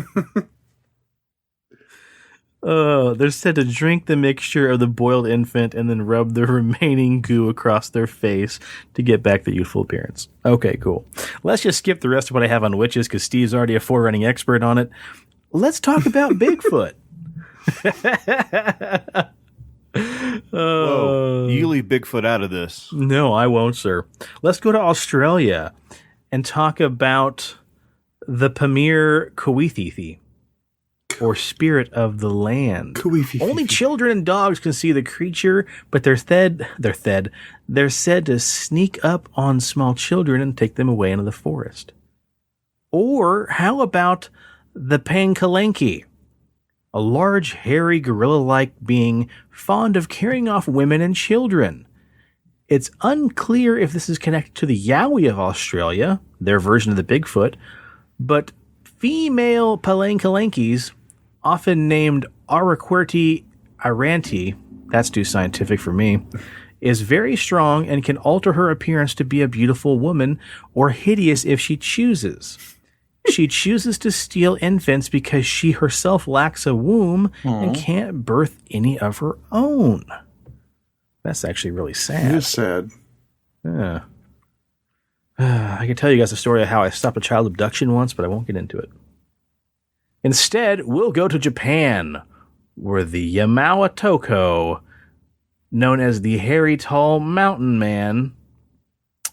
They're said to drink the mixture of the boiled infant and then rub the remaining goo across their face to get back the youthful appearance. Okay, cool. Let's just skip the rest of what I have on witches because Steve's already a forerunning expert on it. Let's talk about Bigfoot. Whoa, you leave Bigfoot out of this. No, I won't, sir. Let's go to Australia and talk about the Pamir Coethethi, or spirit of the land. Only children and dogs can see the creature, but they're said to sneak up on small children and take them away into the forest. Or how about the Penangling, a large, hairy, gorilla-like being fond of carrying off women and children? It's unclear if this is connected to the Yowie of Australia, their version of the Bigfoot, but female Penanglings, often named Araquerti Iranti, that's too scientific for me, is very strong and can alter her appearance to be a beautiful woman or hideous if she chooses. She chooses to steal infants because she herself lacks a womb and can't birth any of her own. That's actually really sad. It is sad. Yeah. I can tell you guys a story of how I stopped a child abduction once, but I won't get into it. Instead, we'll go to Japan, where the Yamawa-toko, known as the hairy, tall mountain man,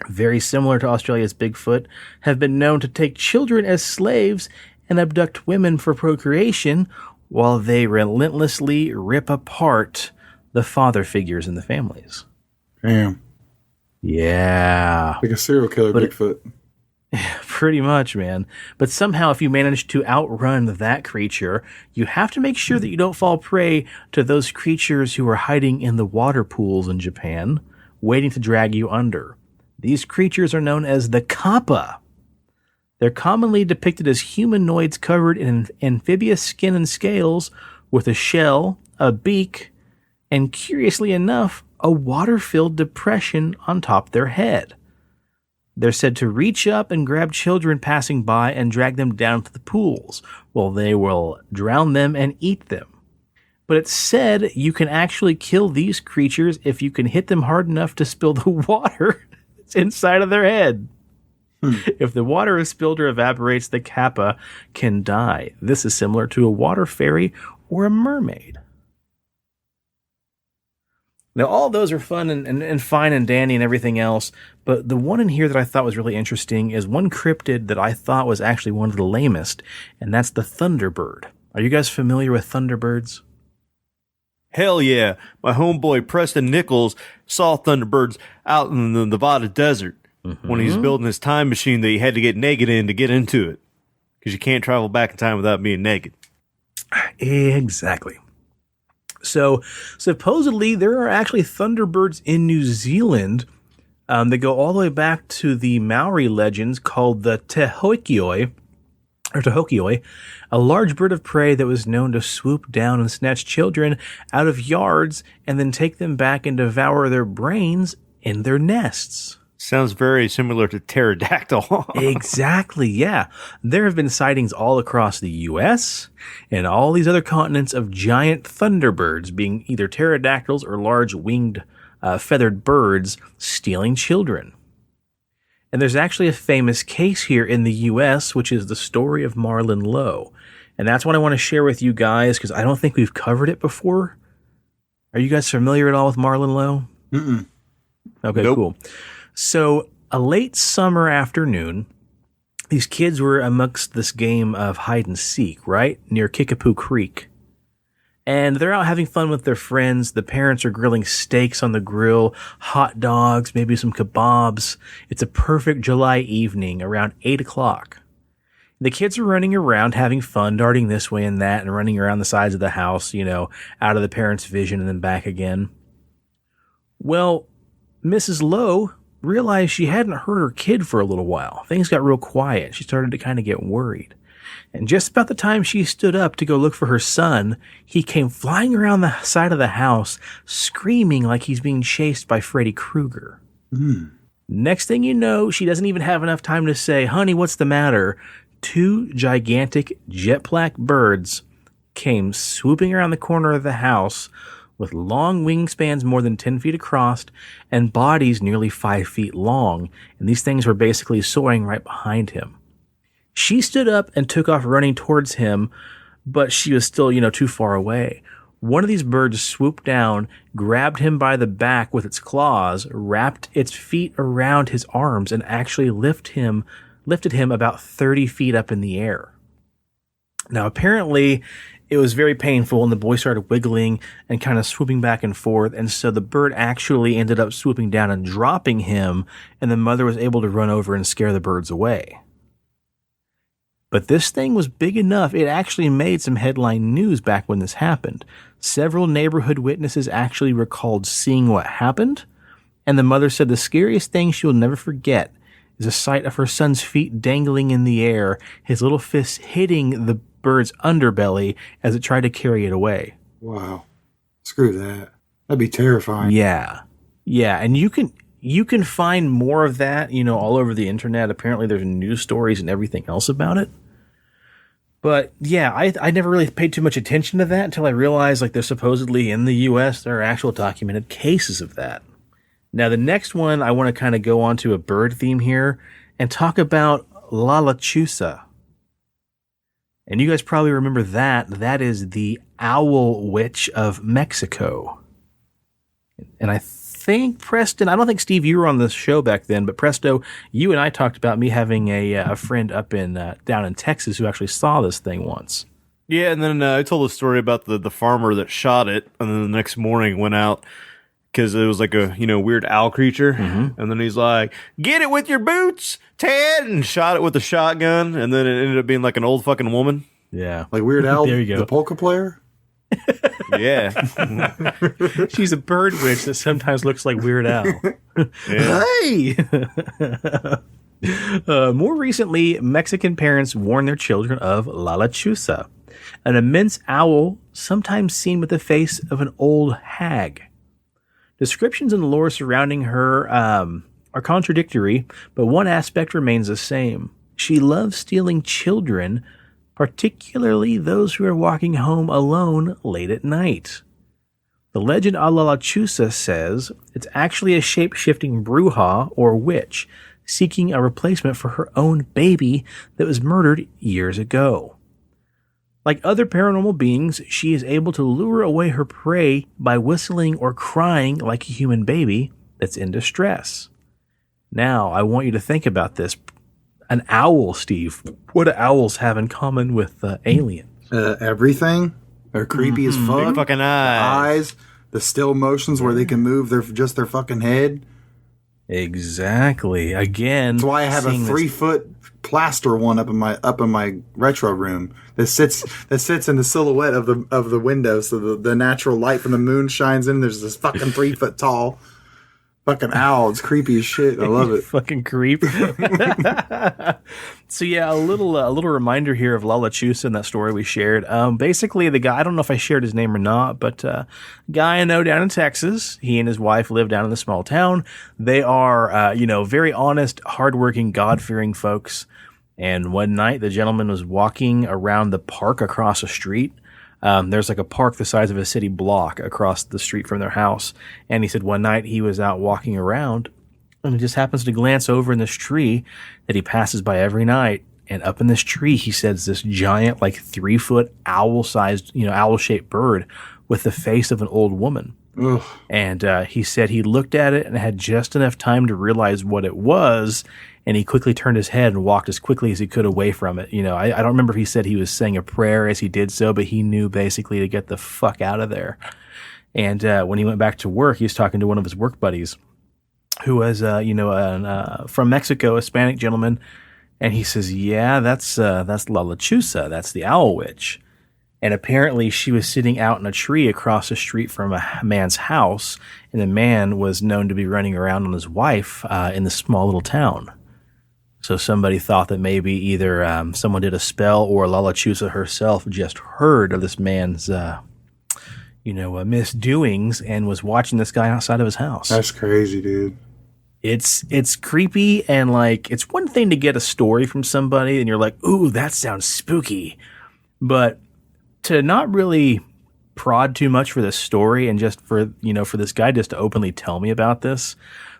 very similar to Australia's Bigfoot, have been known to take children as slaves and abduct women for procreation while they relentlessly rip apart the father figures in the families. Damn. Yeah. Like a serial killer Bigfoot. Pretty much, man. But somehow, if you manage to outrun that creature, you have to make sure that you don't fall prey to those creatures who are hiding in the water pools in Japan, waiting to drag you under. These creatures are known as the Kappa. They're commonly depicted as humanoids covered in amphibious skin and scales, with a shell, a beak, and curiously enough, a water-filled depression on top their head. They're said to reach up and grab children passing by and drag them down to the pools, while they will drown them and eat them. But it's said you can actually kill these creatures if you can hit them hard enough to spill the water that's inside of their head. If the water is spilled or evaporates, the Kappa can die. This is similar to a water fairy or a mermaid. Now, all those are fun and fine and dandy and everything else, but the one in here that I thought was really interesting is one cryptid that I thought was actually one of the lamest, and that's the Thunderbird. Are you guys familiar with Thunderbirds? Hell yeah. My homeboy Preston Nichols saw Thunderbirds out in the Nevada desert when he was building his time machine that he had to get naked in to get into it. Because you can't travel back in time without being naked. Exactly. So, supposedly, there are actually Thunderbirds in New Zealand that go all the way back to the Maori legends called the Tehokioi, a large bird of prey that was known to swoop down and snatch children out of yards and then take them back and devour their brains in their nests. Sounds very similar to pterodactyl. Exactly, yeah. There have been sightings all across the U.S. and all these other continents of giant thunderbirds being either pterodactyls or large winged feathered birds stealing children. And there's actually a famous case here in the U.S., which is the story of Marlon Lowe. And that's what I want to share with you guys, because I don't think we've covered it before. Are you guys familiar at all with Marlon Lowe? Mm-mm. Okay, nope. Cool. So, a late summer afternoon, these kids were amongst this game of hide and seek, right? Near Kickapoo Creek. And they're out having fun with their friends. The parents are grilling steaks on the grill, hot dogs, maybe some kebabs. It's a perfect July evening around 8 o'clock. The kids are running around having fun, darting this way and that, and running around the sides of the house, out of the parents' vision and then back again. Well, Mrs. Lowe realized she hadn't heard her kid for a little while. Things got real quiet. She started to kind of get worried. And just about the time she stood up to go look for her son, he came flying around the side of the house, screaming like he's being chased by Freddy Krueger. Next thing you know, she doesn't even have enough time to say, "Honey, what's the matter?" 2 gigantic jet black birds came swooping around the corner of the house with long wingspans more than 10 feet across and bodies nearly 5 feet long. And these things were basically soaring right behind him. She stood up and took off running towards him, but she was still, too far away. One of these birds swooped down, grabbed him by the back with its claws, wrapped its feet around his arms, and actually lifted him about 30 feet up in the air. Now, apparently, it was very painful, and the boy started wiggling and kind of swooping back and forth, and so the bird actually ended up swooping down and dropping him, and the mother was able to run over and scare the birds away. But this thing was big enough, it actually made some headline news back when this happened. Several neighborhood witnesses actually recalled seeing what happened, and the mother said the scariest thing she will never forget is a sight of her son's feet dangling in the air, his little fists hitting the bird's underbelly as it tried to carry it away. Wow. Screw that. That'd be terrifying. Yeah. Yeah, and you can find more of that, all over the internet. Apparently there's news stories and everything else about it. But yeah, I never really paid too much attention to that until I realized there's supposedly in the US there are actual documented cases of that. Now the next one I want to kind of go on to a bird theme here and talk about La Lechuza. And you guys probably remember that. That is the owl witch of Mexico. And I think, Preston, I don't think, Steve, you were on the show back then, but Presto, you and I talked about me having a friend up down in Texas who actually saw this thing once. Yeah, and then I told a story about the farmer that shot it, and then the next morning went out because it was like a weird owl creature, and then he's like, "Get it with your boots, Ted," and shot it with a shotgun, and then it ended up being like an old fucking woman. Yeah, like Weird Al, there you go. The polka player. Yeah. She's a bird witch that sometimes looks like Weird Al. Hey! More recently, Mexican parents warn their children of La Lechuza, an immense owl sometimes seen with the face of an old hag. Descriptions and lore surrounding her are contradictory, but one aspect remains the same. She loves stealing children, particularly those who are walking home alone late at night. The legend of La Lechuza says it's actually a shape-shifting bruja or witch seeking a replacement for her own baby that was murdered years ago. Like other paranormal beings, she is able to lure away her prey by whistling or crying like a human baby that's in distress. Now, I want you to think about this. An owl, Steve. What do owls have in common with aliens? Everything. They're creepy as fuck. Big fucking eyes. The still motions where they can move their fucking head. Exactly. Again, that's why I have a 3-foot plaster one up in my retro room that sits in the silhouette of the window, so the natural light from the moon shines in. There's this fucking 3-foot tall fucking owl. It's creepy as shit. I love it. Fucking creep. So yeah, a little reminder here of Lala Chusa in that story we shared. Basically, the guy, I don't know if I shared his name or not, but guy I know down in Texas, he and his wife live down in the small town. They are, very honest, hardworking, God-fearing folks. And one night, the gentleman was walking around the park across the street. There's like a park the size of a city block across the street from their house. And he said one night he was out walking around and he just happens to glance over in this tree that he passes by every night. And up in this tree, he says this giant, like 3-foot owl-sized, owl-shaped bird with the face of an old woman. Ugh. And he said he looked at it and had just enough time to realize what it was. And he quickly turned his head and walked as quickly as he could away from it. I don't remember if he said he was saying a prayer as he did so, but he knew basically to get the fuck out of there. And when he went back to work, he was talking to one of his work buddies who was, from Mexico, a Hispanic gentleman. And he says, yeah, that's La Lechuza. That's the owl witch. And apparently she was sitting out in a tree across the street from a man's house. And the man was known to be running around on his wife in this small little town. So somebody thought that maybe either someone did a spell or La Lechuza herself just heard of this man's, misdoings and was watching this guy outside of his house. That's crazy, dude. It's creepy, and like it's one thing to get a story from somebody and you're like, ooh, that sounds spooky. But to not really prod too much for this story and just for this guy just to openly tell me about this.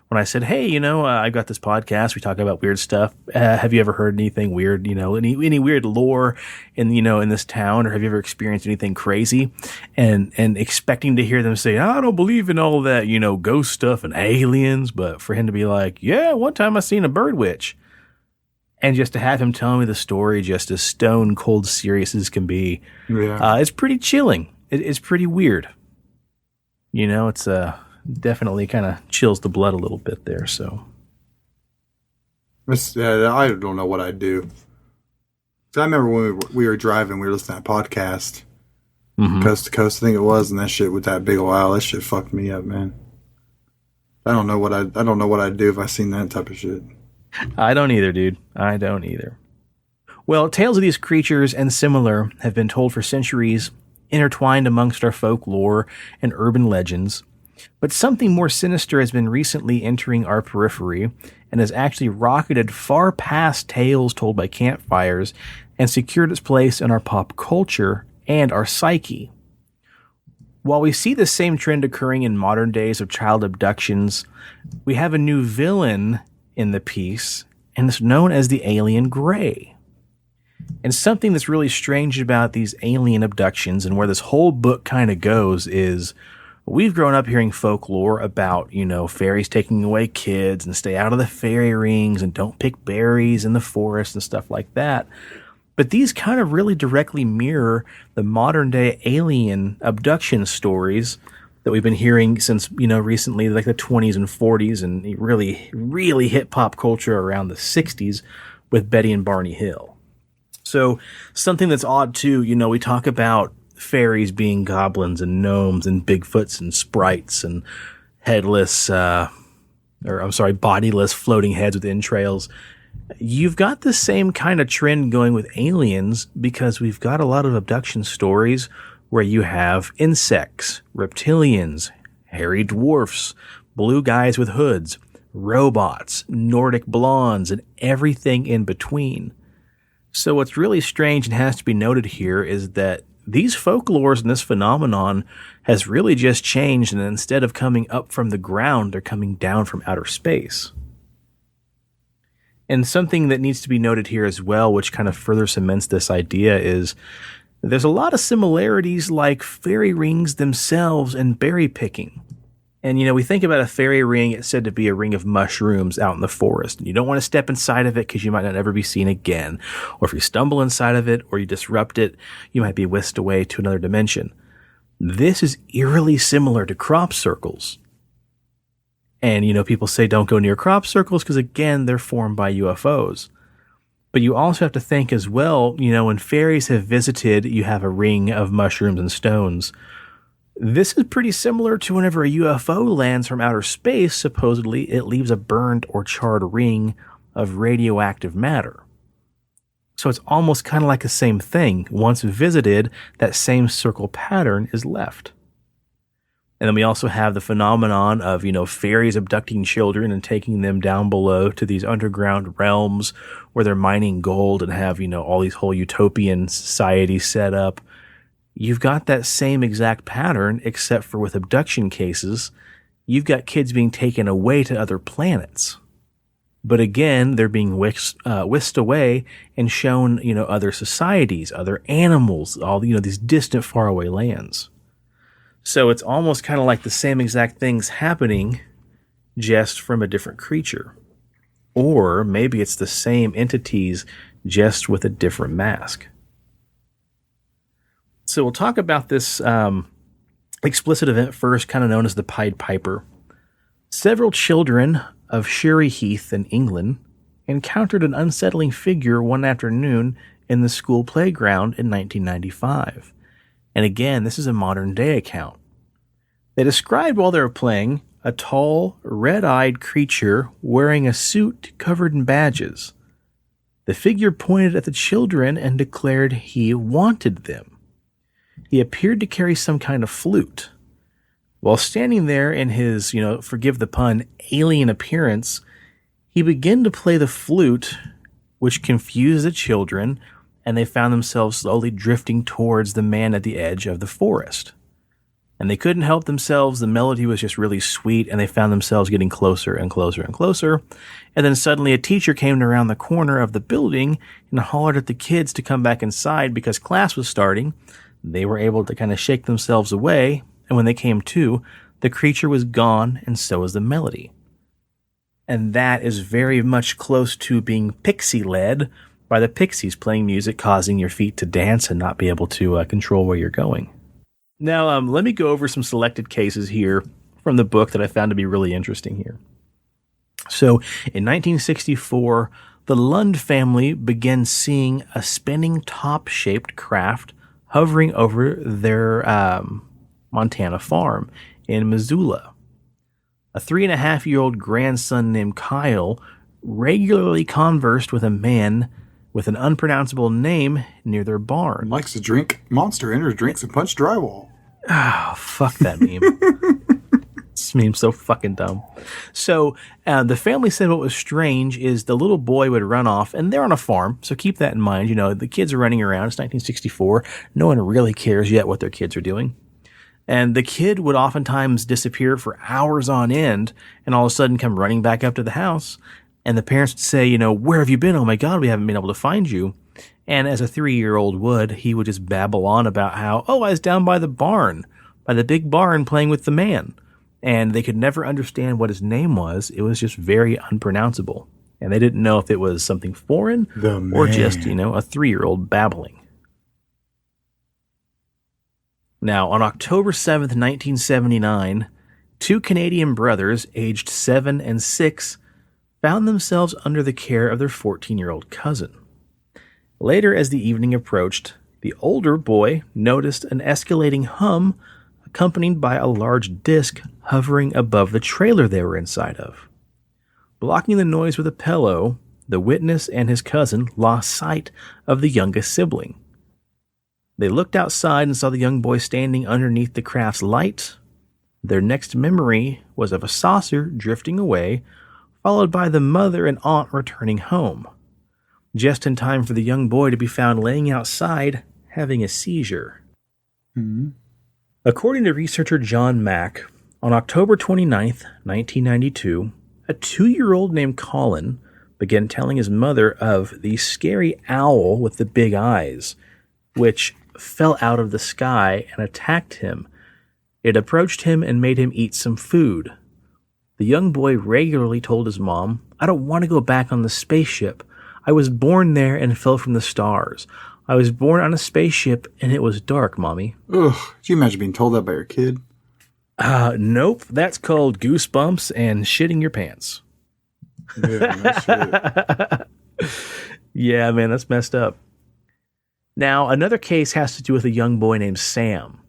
When I said, hey, I got this podcast, we talk about weird stuff. Have you ever heard anything weird, any weird lore in this town, or have you ever experienced anything crazy? And expecting to hear them say, I don't believe in all that, ghost stuff and aliens, but for him to be like, yeah, one time I seen a bird witch. And just to have him tell me the story just as stone cold serious as can be, it's pretty chilling. It's pretty weird. It's definitely kind of chills the blood a little bit there. So, I don't know what I'd do. So I remember when we were driving, we were listening to that podcast, Coast to Coast, I think it was, and that shit with that big owl, that shit fucked me up, man. I don't know what I'd do if I seen that type of shit. I don't either, dude. I don't either. Well, tales of these creatures and similar have been told for centuries, intertwined amongst our folklore and urban legends. But something more sinister has been recently entering our periphery and has actually rocketed far past tales told by campfires and secured its place in our pop culture and our psyche. While we see the same trend occurring in modern days of child abductions, we have a new villain in the piece, and it's known as the Alien Grey. And something that's really strange about these alien abductions and where this whole book kind of goes is we've grown up hearing folklore about, fairies taking away kids and stay out of the fairy rings and don't pick berries in the forest and stuff like that. But these kind of really directly mirror the modern day alien abduction stories that we've been hearing since, recently, like the 20s and 40s, and it really, really hit pop culture around the 60s with Betty and Barney Hill. So something that's odd too, we talk about fairies being goblins and gnomes and Bigfoots and sprites and bodiless floating heads with entrails. You've got the same kind of trend going with aliens because we've got a lot of abduction stories where you have insects, reptilians, hairy dwarfs, blue guys with hoods, robots, Nordic blondes, and everything in between. So what's really strange and has to be noted here is that these folklores and this phenomenon has really just changed, and instead of coming up from the ground, they're coming down from outer space. And something that needs to be noted here as well, which kind of further cements this idea, is There's a lot of similarities like fairy rings themselves and berry picking. And, we think about a fairy ring, it's said to be a ring of mushrooms out in the forest. And you don't want to step inside of it because you might not ever be seen again. Or if you stumble inside of it or you disrupt it, you might be whisked away to another dimension. This is eerily similar to crop circles. And, people say don't go near crop circles because, again, they're formed by UFOs. But you also have to think as well, when fairies have visited, you have a ring of mushrooms and stones. This is pretty similar to whenever a UFO lands from outer space, supposedly it leaves a burned or charred ring of radioactive matter. So it's almost kind of like the same thing. Once visited, that same circle pattern is left. And then we also have the phenomenon of, fairies abducting children and taking them down below to these underground realms where they're mining gold and have, all these whole utopian societies set up. You've got that same exact pattern, except for with abduction cases, you've got kids being taken away to other planets. But again, they're being whisked away and shown, other societies, other animals, all, these distant, faraway lands. So it's almost kind of like the same exact things happening, just from a different creature. Or maybe it's the same entities, just with a different mask. So we'll talk about this explicit event first, kind of known as the Pied Piper. Several children of Sherry Heath in England encountered an unsettling figure one afternoon in the school playground in 1995. And again, this is a modern-day account. They described while they were playing a tall, red-eyed creature wearing a suit covered in badges. The figure pointed at the children and declared he wanted them. He appeared to carry some kind of flute. While standing there in his, forgive the pun, alien appearance, he began to play the flute, which confused the children, and they found themselves slowly drifting towards the man at the edge of the forest. And they couldn't help themselves. The melody was just really sweet, and they found themselves getting closer and closer and closer. And then suddenly a teacher came around the corner of the building and hollered at the kids to come back inside because class was starting. They were able to kind of shake themselves away, and when they came to, the creature was gone, and so was the melody. And that is very much close to being pixie-led, by the pixies playing music, causing your feet to dance and not be able to control where you're going. Now, let me go over some selected cases here from the book that I found to be really interesting here. So, in 1964, the Lund family began seeing a spinning top-shaped craft hovering over their Montana farm in Missoula. A 3.5-year-old grandson named Kyle regularly conversed with a man with an unpronounceable name near their barn. Likes to drink Monster Energy drinks and punch drywall. Oh, fuck that meme. This meme's so fucking dumb. So the family said what was strange is the little boy would run off, and they're on a farm, so keep that in mind. The kids are running around. It's 1964. No one really cares yet what their kids are doing. And the kid would oftentimes disappear for hours on end and all of a sudden come running back up to the house. And the parents would say, where have you been? Oh my God, we haven't been able to find you. And as a 3-year-old would, he would just babble on about how, I was down by the barn, by the big barn playing with the man. And they could never understand what his name was. It was just very unpronounceable. And they didn't know if it was something foreign or just, a 3-year-old babbling. Now, on October 7th, 1979, 2 Canadian brothers, aged 7 and 6, found themselves under the care of their 14-year-old cousin. Later, as the evening approached, the older boy noticed an escalating hum accompanied by a large disc hovering above the trailer they were inside of. Blocking the noise with a pillow, the witness and his cousin lost sight of the youngest sibling. They looked outside and saw the young boy standing underneath the craft's light. Their next memory was of a saucer drifting away, followed by the mother and aunt returning home, just in time for the young boy to be found laying outside having a seizure. Mm-hmm. According to researcher John Mack, on October 29th, 1992, a 2-year-old named Colin began telling his mother of the scary owl with the big eyes, which fell out of the sky and attacked him. It approached him and made him eat some food. The young boy regularly told his mom, "I don't want to go back on the spaceship. I was born there and fell from the stars. I was born on a spaceship and it was dark, Mommy." Ugh, could you imagine being told that by your kid? Nope. That's called goosebumps and shitting your pants. Yeah, Yeah, man, that's messed up. Now, another case has to do with a young boy named Sam.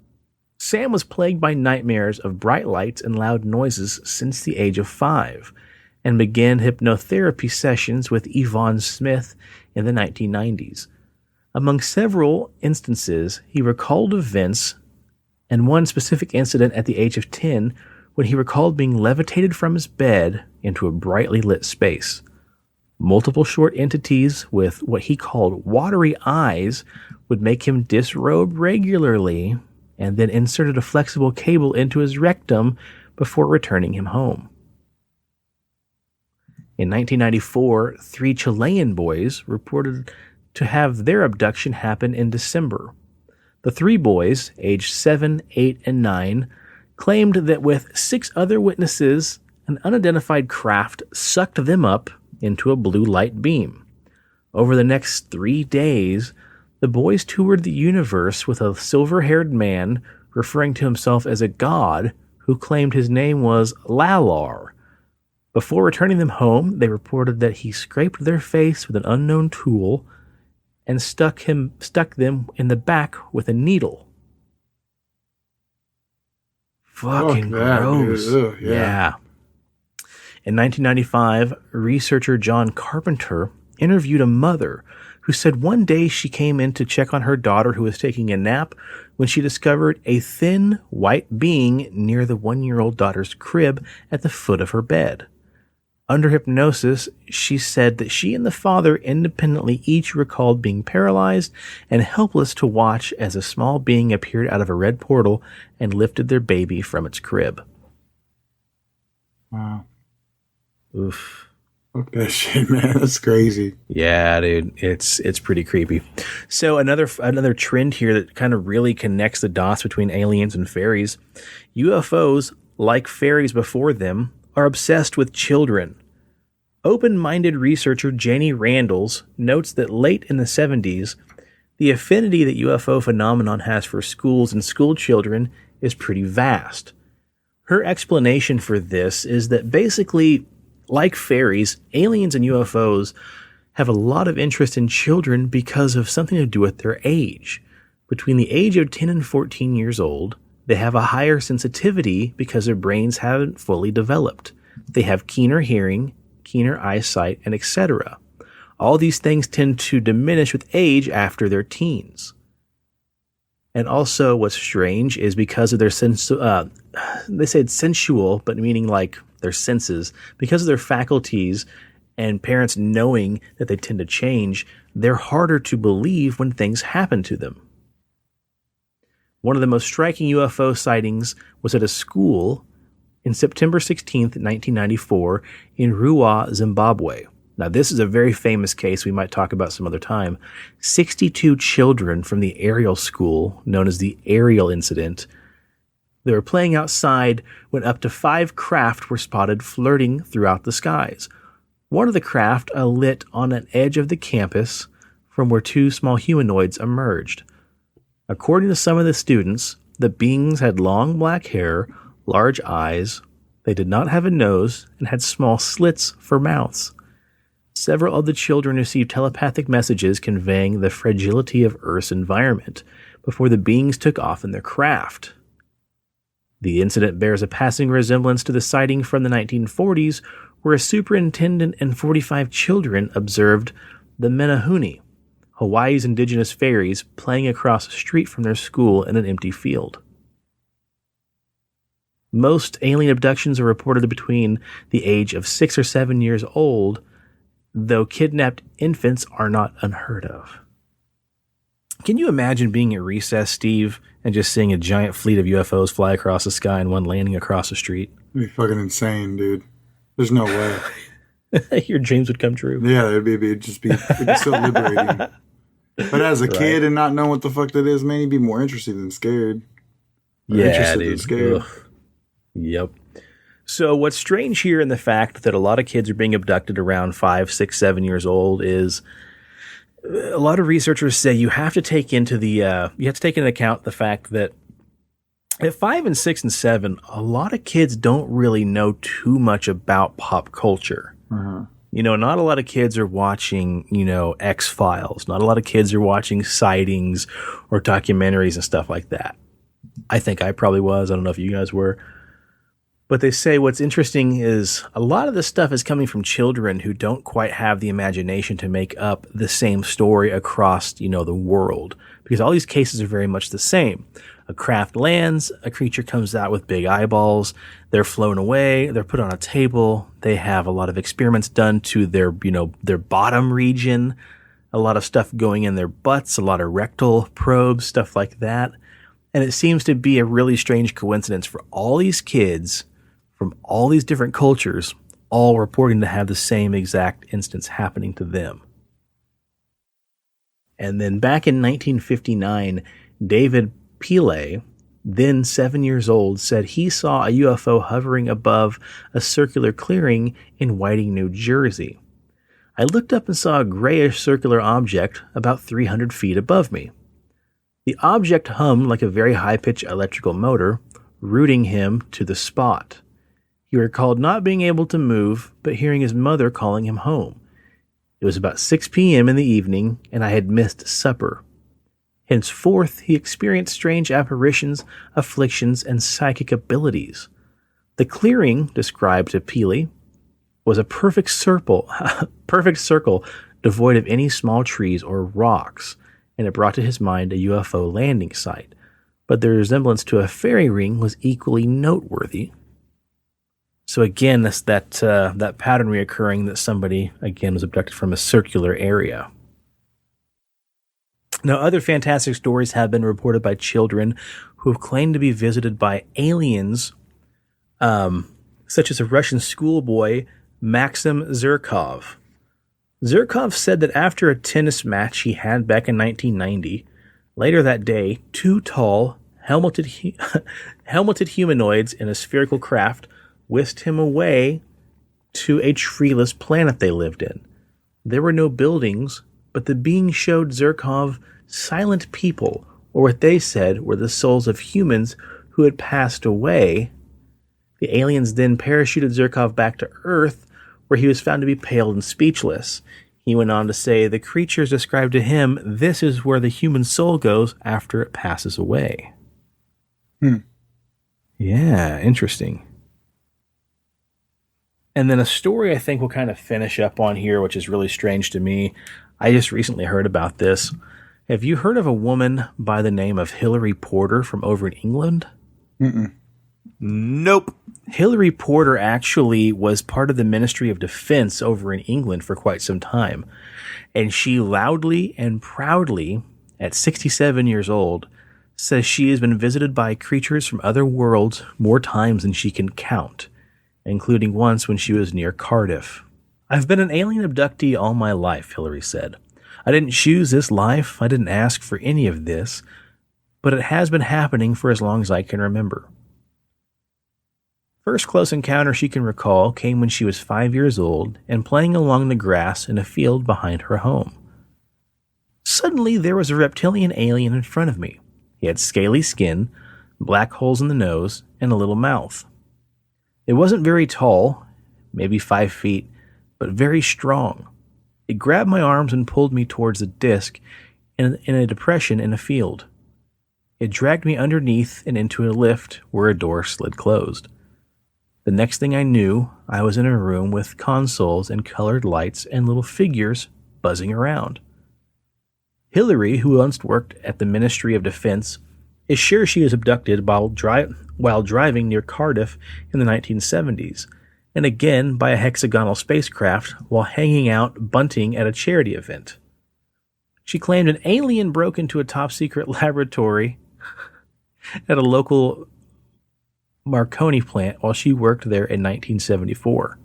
Sam was plagued by nightmares of bright lights and loud noises since the age of 5, and began hypnotherapy sessions with Yvonne Smith in the 1990s. Among several instances, he recalled events, and one specific incident at the age of 10 when he recalled being levitated from his bed into a brightly lit space. Multiple short entities with what he called watery eyes would make him disrobe regularly, and then inserted a flexible cable into his rectum before returning him home. In 1994, 3 Chilean boys reported to have their abduction happen in December. The 3 boys, aged 7, 8, and 9, claimed that with 6 other witnesses, an unidentified craft sucked them up into a blue light beam. Over the next 3 days, the boys toured the universe with a silver-haired man referring to himself as a god who claimed his name was Lalar. Before returning them home, they reported that he scraped their face with an unknown tool and stuck them in the back with a needle. Fucking gross. Ugh, yeah. In 1995, researcher John Carpenter interviewed a mother who said one day she came in to check on her daughter who was taking a nap when she discovered a thin, white being near the 1-year-old daughter's crib at the foot of her bed. Under hypnosis, she said that she and the father independently each recalled being paralyzed and helpless to watch as a small being appeared out of a red portal and lifted their baby from its crib. Wow. Oof. Fuck that shit, man. That's crazy. Yeah, dude. It's pretty creepy. So another trend here that kind of really connects the dots between aliens and fairies. UFOs, like fairies before them, are obsessed with children. Open-minded researcher Janie Randalls notes that late in the 70s, the affinity that UFO phenomenon has for schools and school children is pretty vast. Her explanation for this is that basically, like fairies, aliens and UFOs have a lot of interest in children because of something to do with their age. Between the age of 10 and 14 years old, they have a higher sensitivity because their brains haven't fully developed. They have keener hearing, keener eyesight, and etc. All these things tend to diminish with age after their teens. And also what's strange is because of their they said sensual, but meaning like their senses, because of their faculties and parents knowing that they tend to change, they're harder to believe when things happen to them. One of the most striking UFO sightings was at a school in September 16th, 1994 in Ruwa, Zimbabwe. Now, this is a very famous case we might talk about some other time. 62 children from the Ariel school, known as the Ariel Incident, they were playing outside when up to 5 craft were spotted flirting throughout the skies. One of the craft lit on an edge of the campus from where 2 small humanoids emerged. According to some of the students, the beings had long black hair, large eyes, they did not have a nose, and had small slits for mouths. Several of the children received telepathic messages conveying the fragility of Earth's environment before the beings took off in their craft. The incident bears a passing resemblance to the sighting from the 1940s, where a superintendent and 45 children observed the Menehune, Hawaii's indigenous fairies, playing across the street from their school in an empty field. Most alien abductions are reported between the age of 6 or 7 years old, though kidnapped infants are not unheard of. Can you imagine being at recess, Steve, and just seeing a giant fleet of UFOs fly across the sky and one landing across the street? It'd be fucking insane, dude. There's no way. Your dreams would come true. Yeah, it'd be so liberating. But as a kid and not knowing what the fuck that is, man, you'd be more interested than scared. Yeah, dude. Yep. So what's strange here in the fact that a lot of kids are being abducted around 5, 6, 7 years old is a lot of researchers say you have to take into account the fact that at 5 and 6 and 7, a lot of kids don't really know too much about pop culture. Not a lot of kids are watching, X-Files. Not a lot of kids are watching sightings or documentaries and stuff like that. I think I probably was. I don't know if you guys were. But they say what's interesting is a lot of this stuff is coming from children who don't quite have the imagination to make up the same story across, the world. Because all these cases are very much the same. A craft lands, a creature comes out with big eyeballs, they're flown away, they're put on a table, they have a lot of experiments done to their bottom region, a lot of stuff going in their butts, a lot of rectal probes, stuff like that. And it seems to be a really strange coincidence for all these kids from all these different cultures, all reporting to have the same exact instance happening to them. And then back in 1959, David Pile, then 7 years old, said he saw a UFO hovering above a circular clearing in Whiting, New Jersey. I looked up and saw a grayish circular object about 300 feet above me. The object hummed like a very high-pitched electrical motor, rooting him to the spot. He recalled not being able to move, but hearing his mother calling him home. It was about 6 p.m. in the evening, and I had missed supper. Henceforth, he experienced strange apparitions, afflictions, and psychic abilities. The clearing, described to Peely, was a perfect circle devoid of any small trees or rocks, and it brought to his mind a UFO landing site. But the resemblance to a fairy ring was equally noteworthy. So again, that's that pattern reoccurring that somebody, again, was abducted from a circular area. Now, other fantastic stories have been reported by children who have claimed to be visited by aliens, such as a Russian schoolboy, Maxim Zhirkov. Zhirkov said that after a tennis match he had back in 1990, later that day, two tall, helmeted humanoids in a spherical craft whisked him away to a treeless planet they lived in. There were no buildings, but the being showed Zhirkov silent people, or what they said were the souls of humans who had passed away. The aliens then parachuted Zhirkov back to Earth, where he was found to be pale and speechless. He went on to say the creatures described to him, this is where the human soul goes after it passes away. Yeah, interesting. And then a story I think we'll kind of finish up on here, which is really strange to me. I just recently heard about this. Have you heard of a woman by the name of Hilary Porter from over in England? Nope. Hilary Porter actually was part of the Ministry of Defense over in England for quite some time. And she loudly and proudly, at 67 years old, says she has been visited by creatures from other worlds more times than she can count, including once when she was near Cardiff. I've been an alien abductee all my life, Hilary said. I didn't choose this life. I didn't ask for any of this, but it has been happening for as long as I can remember. First close encounter she can recall came when she was 5 years old and playing along the grass in a field behind her home. Suddenly, there was a reptilian alien in front of me. He had scaly skin, black holes in the nose, and a little mouth. It wasn't very tall, maybe 5 feet, but very strong. It grabbed my arms and pulled me towards a disc in a depression in a field. It dragged me underneath and into a lift where a door slid closed. The next thing I knew, I was in a room with consoles and colored lights and little figures buzzing around. Hilary, who once worked at the Ministry of Defense, is sure she was abducted while driving near Cardiff in the 1970s, and again by a hexagonal spacecraft while hanging out bunting at a charity event. She claimed an alien broke into a top-secret laboratory at a local Marconi plant while she worked there in 1974.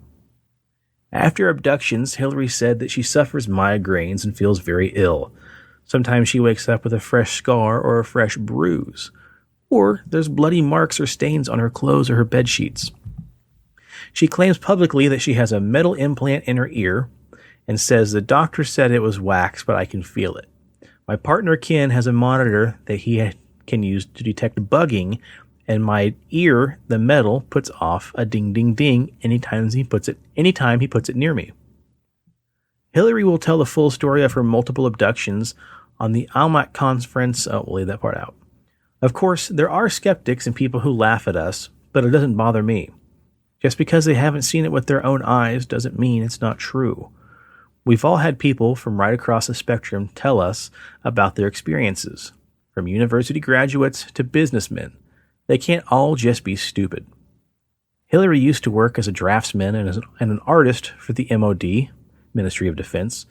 After abductions, Hilary said that she suffers migraines and feels very ill. Sometimes she wakes up with a fresh scar or a fresh bruise. Or there's bloody marks or stains on her clothes or her bed sheets. She claims publicly that she has a metal implant in her ear and says the doctor said it was wax, but I can feel it. My partner Ken has a monitor that he can use to detect bugging, and my ear, the metal, puts off a ding ding ding anytime he puts it near me. Hilary will tell the full story of her multiple abductions on the Almac conference. Oh, we'll leave that part out. Of course, there are skeptics and people who laugh at us, but it doesn't bother me. Just because they haven't seen it with their own eyes doesn't mean it's not true. We've all had people from right across the spectrum tell us about their experiences, from university graduates to businessmen. They can't all just be stupid. Hilary used to work as a draftsman and an artist for the MOD, Ministry of Defense,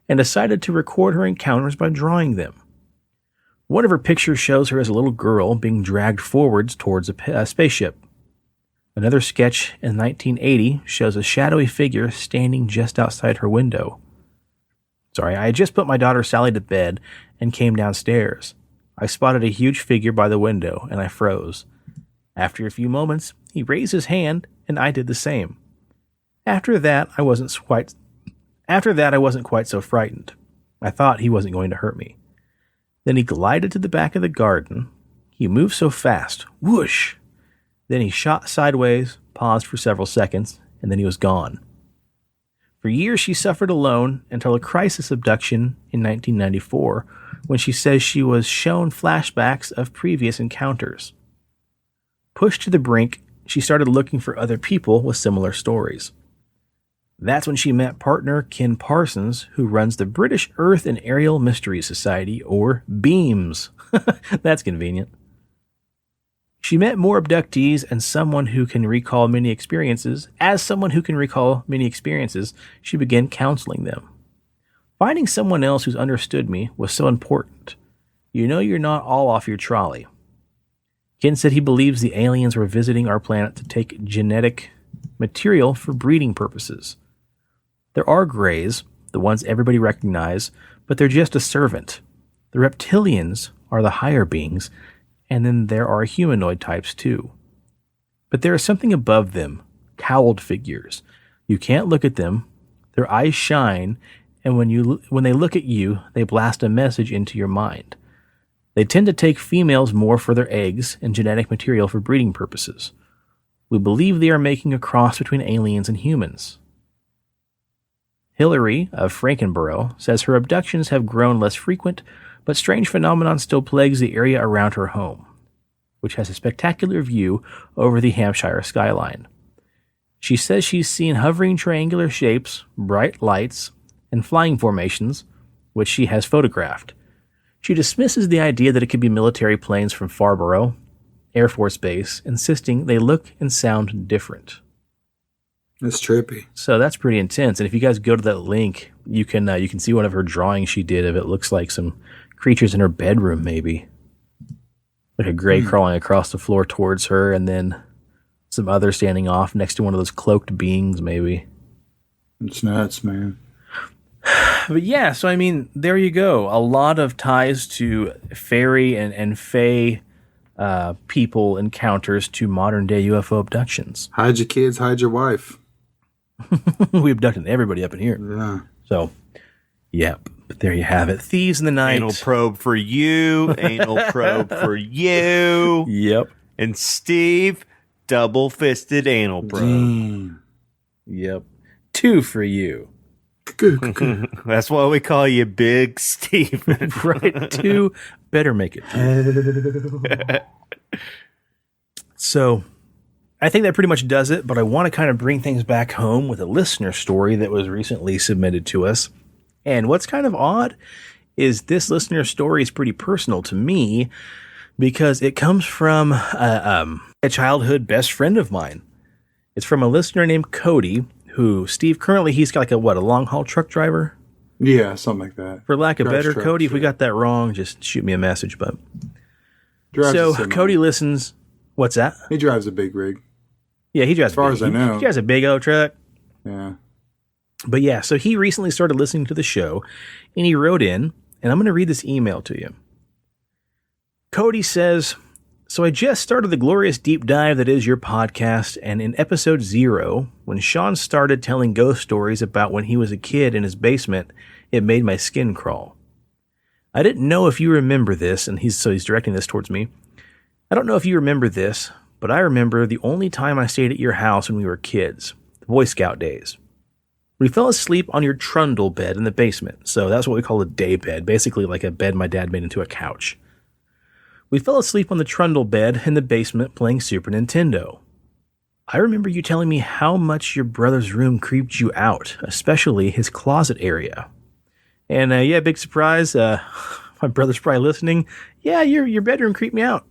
and decided to record her encounters by drawing them. One of her pictures shows her as a little girl being dragged forwards towards a spaceship. Another sketch in 1980 shows a shadowy figure standing just outside her window. I had just put my daughter Sally to bed and came downstairs. I spotted a huge figure by the window and I froze. After a few moments, he raised his hand and I did the same. After that, I wasn't quite so frightened. I thought he wasn't going to hurt me. Then he glided to the back of the garden. He moved so fast, whoosh! Then he shot sideways, paused for several seconds, and then he was gone. For years she suffered alone until a crisis abduction in 1994, when she says she was shown flashbacks of previous encounters. Pushed to the brink, she started looking for other people with similar stories. That's when she met partner Ken Parsons, who runs the British Earth and Aerial Mystery Society, or BEAMS. That's convenient. She met more abductees and someone who can recall many experiences. As someone who can recall many experiences, she began counseling them. Finding someone else who's understood me was so important. You know you're not all off your trolley. Ken said he believes the aliens were visiting our planet to take genetic material for breeding purposes. There are greys, the ones everybody recognizes, but they're just a servant. The reptilians are the higher beings, and then there are humanoid types too. But there is something above them, cowled figures. You can't look at them. Their eyes shine, and when they look at you, they blast a message into your mind. They tend to take females more for their eggs and genetic material for breeding purposes. We believe they are making a cross between aliens and humans. Hilary of Frankenborough says her abductions have grown less frequent, but strange phenomenon still plagues the area around her home, which has a spectacular view over the Hampshire skyline. She says she's seen hovering triangular shapes, bright lights, and flying formations, which she has photographed. She dismisses the idea that it could be military planes from Farnborough Air Force Base, insisting they look and sound different. That's trippy. So that's pretty intense. And if you guys go to that link, you can see one of her drawings she did of it. Looks like some creatures in her bedroom, maybe. Like a gray crawling across the floor towards her, and then some other standing off next to one of those cloaked beings, maybe. It's nuts, man. But yeah, so I mean, there you go. A lot of ties to fairy and fae people encounters to modern day UFO abductions. Hide your kids, hide your wife. We abducted everybody up in here. Yeah. So, yep. But there you have it. Thieves in the Night. Anal probe for you. Anal probe for you. Yep. And Steve, double-fisted anal probe. Yep. 2 for you. That's why we call you Big Steve. Right. 2. Better make it 2. So, I think that pretty much does it, but I want to kind of bring things back home with a listener story that was recently submitted to us. And what's kind of odd is this listener story is pretty personal to me because it comes from a childhood best friend of mine. It's from a listener named Cody, who, Steve, currently he's got like a long-haul truck driver? Yeah, something like that. For lack of better, Cody, if we got that wrong, just shoot me a message. But so Cody listens. What's that? He drives a big rig. Yeah, he drives. As far as I know, he drives a big old truck. Yeah. But yeah, so he recently started listening to the show, and he wrote in and I'm going to read this email to you. Cody says, so I just started the glorious deep dive that is your podcast, and in episode 0, when Sean started telling ghost stories about when he was a kid in his basement, it made my skin crawl. I didn't know if you remember this, and he's directing this towards me. I don't know if you remember this, but I remember the only time I stayed at your house when we were kids, the Boy Scout days. We fell asleep on your trundle bed in the basement, so that's what we call a day bed, basically like a bed my dad made into a couch. We fell asleep on the trundle bed in the basement playing Super Nintendo. I remember you telling me how much your brother's room creeped you out, especially his closet area. And yeah, big surprise, my brother's probably listening. Yeah, your bedroom creeped me out.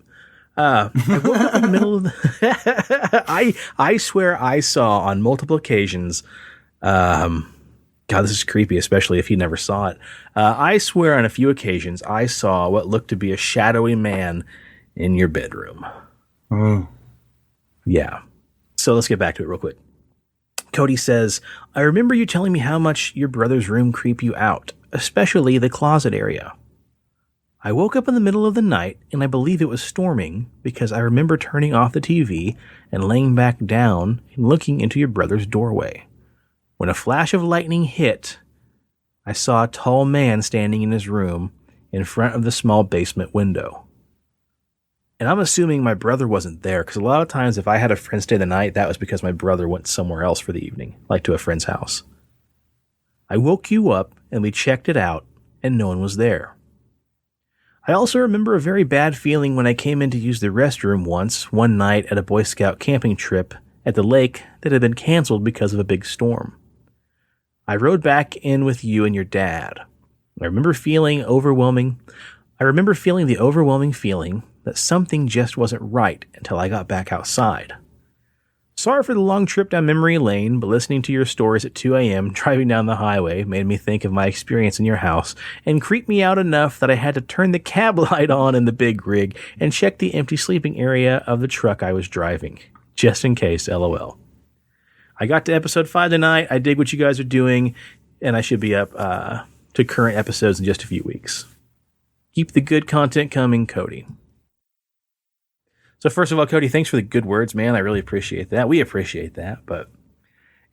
I woke up in the middle of the... I swear I saw on multiple occasions... God, this is creepy, especially if you never saw it. I swear on a few occasions I saw what looked to be a shadowy man in your bedroom. Oh. Yeah. So let's get back to it real quick. Cody says, I remember you telling me how much your brother's room creeped you out, especially the closet area. I woke up in the middle of the night, and I believe it was storming, because I remember turning off the TV and laying back down and looking into your brother's doorway. When a flash of lightning hit, I saw a tall man standing in his room in front of the small basement window. And I'm assuming my brother wasn't there, because a lot of times if I had a friend stay the night, that was because my brother went somewhere else for the evening, like to a friend's house. I woke you up, and we checked it out, and no one was there. I also remember a very bad feeling when I came in to use the restroom one night at a Boy Scout camping trip at the lake that had been canceled because of a big storm. I rode back in with you and your dad. I remember feeling the overwhelming feeling that something just wasn't right until I got back outside. Sorry for the long trip down memory lane, but listening to your stories at 2 a.m. driving down the highway made me think of my experience in your house and creeped me out enough that I had to turn the cab light on in the big rig and check the empty sleeping area of the truck I was driving. Just in case, LOL. I got to episode 5 tonight. I dig what you guys are doing, and I should be up to current episodes in just a few weeks. Keep the good content coming, Cody. So first of all, Cody, thanks for the good words, man. I really appreciate that. We appreciate that, but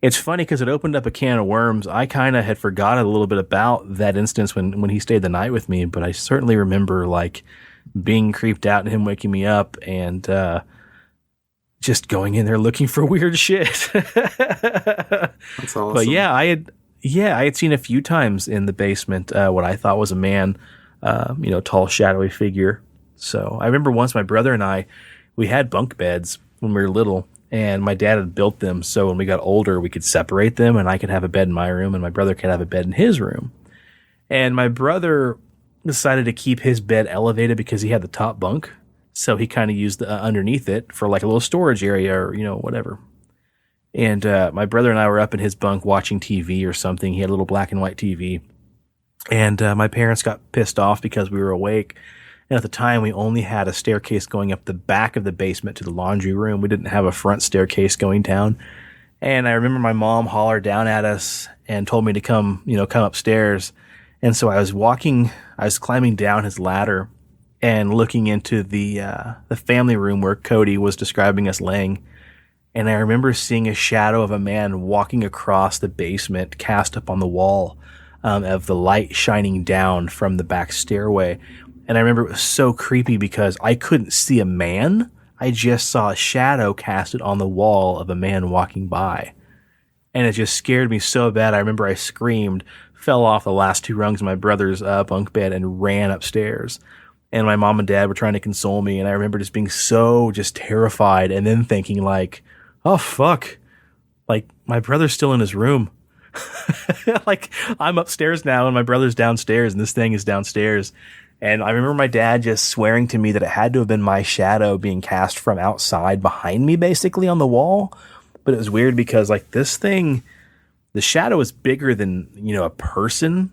it's funny because it opened up a can of worms. I kind of had forgotten a little bit about that instance when he stayed the night with me, but I certainly remember like being creeped out and him waking me up and just going in there looking for weird shit. That's awesome. But yeah, I had seen a few times in the basement what I thought was a man, tall, shadowy figure. So I remember once my brother and we had bunk beds when we were little, and my dad had built them so when we got older we could separate them, and I could have a bed in my room and my brother could have a bed in his room. And my brother decided to keep his bed elevated because he had the top bunk. So he kind of used underneath it for like a little storage area or, whatever. And my brother and I were up in his bunk watching TV or something. He had a little black and white TV. And my parents got pissed off because we were awake. And at the time, we only had a staircase going up the back of the basement to the laundry room. We didn't have a front staircase going down. And I remember my mom hollered down at us and told me to come upstairs. And so I was climbing down his ladder and looking into the family room where Cody was describing us laying. And I remember seeing a shadow of a man walking across the basement cast up on the wall of the light shining down from the back stairway. And I remember it was so creepy because I couldn't see a man. I just saw a shadow casted on the wall of a man walking by. And it just scared me so bad. I remember I screamed, fell off the last 2 rungs of my brother's bunk bed and ran upstairs. And my mom and dad were trying to console me. And I remember just being so just terrified and then thinking like, oh, fuck. Like, my brother's still in his room. Like, I'm upstairs now and my brother's downstairs and this thing is downstairs. And I remember my dad just swearing to me that it had to have been my shadow being cast from outside behind me, basically on the wall. But it was weird because like this thing, the shadow is bigger than, a person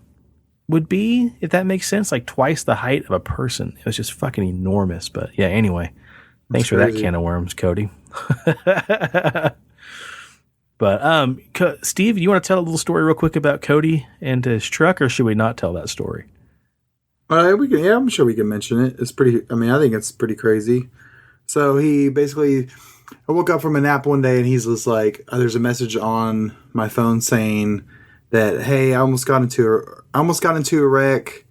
would be, if that makes sense, like twice the height of a person. It was just fucking enormous. But yeah, anyway, thanks for that can of worms, Cody. But Steve, you want to tell a little story real quick about Cody and his truck, or should we not tell that story? I'm sure we can mention it. It's pretty. I mean, I think it's pretty crazy. So he basically, I woke up from a nap one day and he's just like, there's a message on my phone saying that, hey, I almost got into a wreck.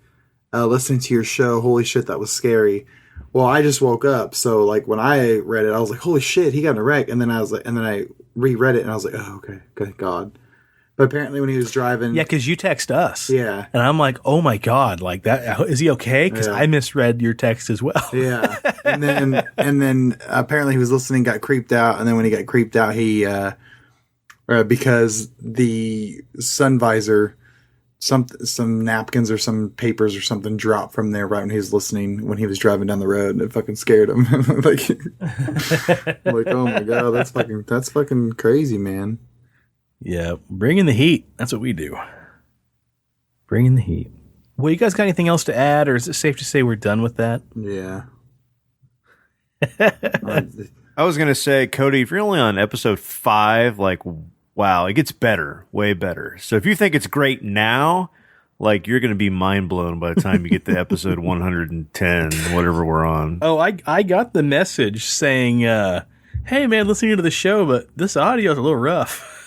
Listening to your show, holy shit, that was scary. Well, I just woke up, so like when I read it, I was like, holy shit, he got in a wreck. And then I reread it and I was like, oh, okay, good God. But apparently when he was driving... Yeah, because you text us. Yeah. And I'm like, oh my God, like that, is he okay? Because I misread your text as well. Yeah. And then apparently he was listening, got creeped out. And then when he got creeped out, he, because the sun visor, some napkins or some papers or something dropped from there right when he was listening, when he was driving down the road, and it fucking scared him. like, oh my God, that's fucking crazy, man. Yeah, bring in the heat. That's what we do. Bring in the heat. Well, you guys got anything else to add, or is it safe to say we're done with that? Yeah. I was going to say, Cody, if you're only on episode 5, like, wow, it gets better, way better. So if you think it's great now, like, you're going to be mind blown by the time you get to episode 110, whatever we're on. Oh, I got the message saying, hey, man, listening to the show, but this audio is a little rough.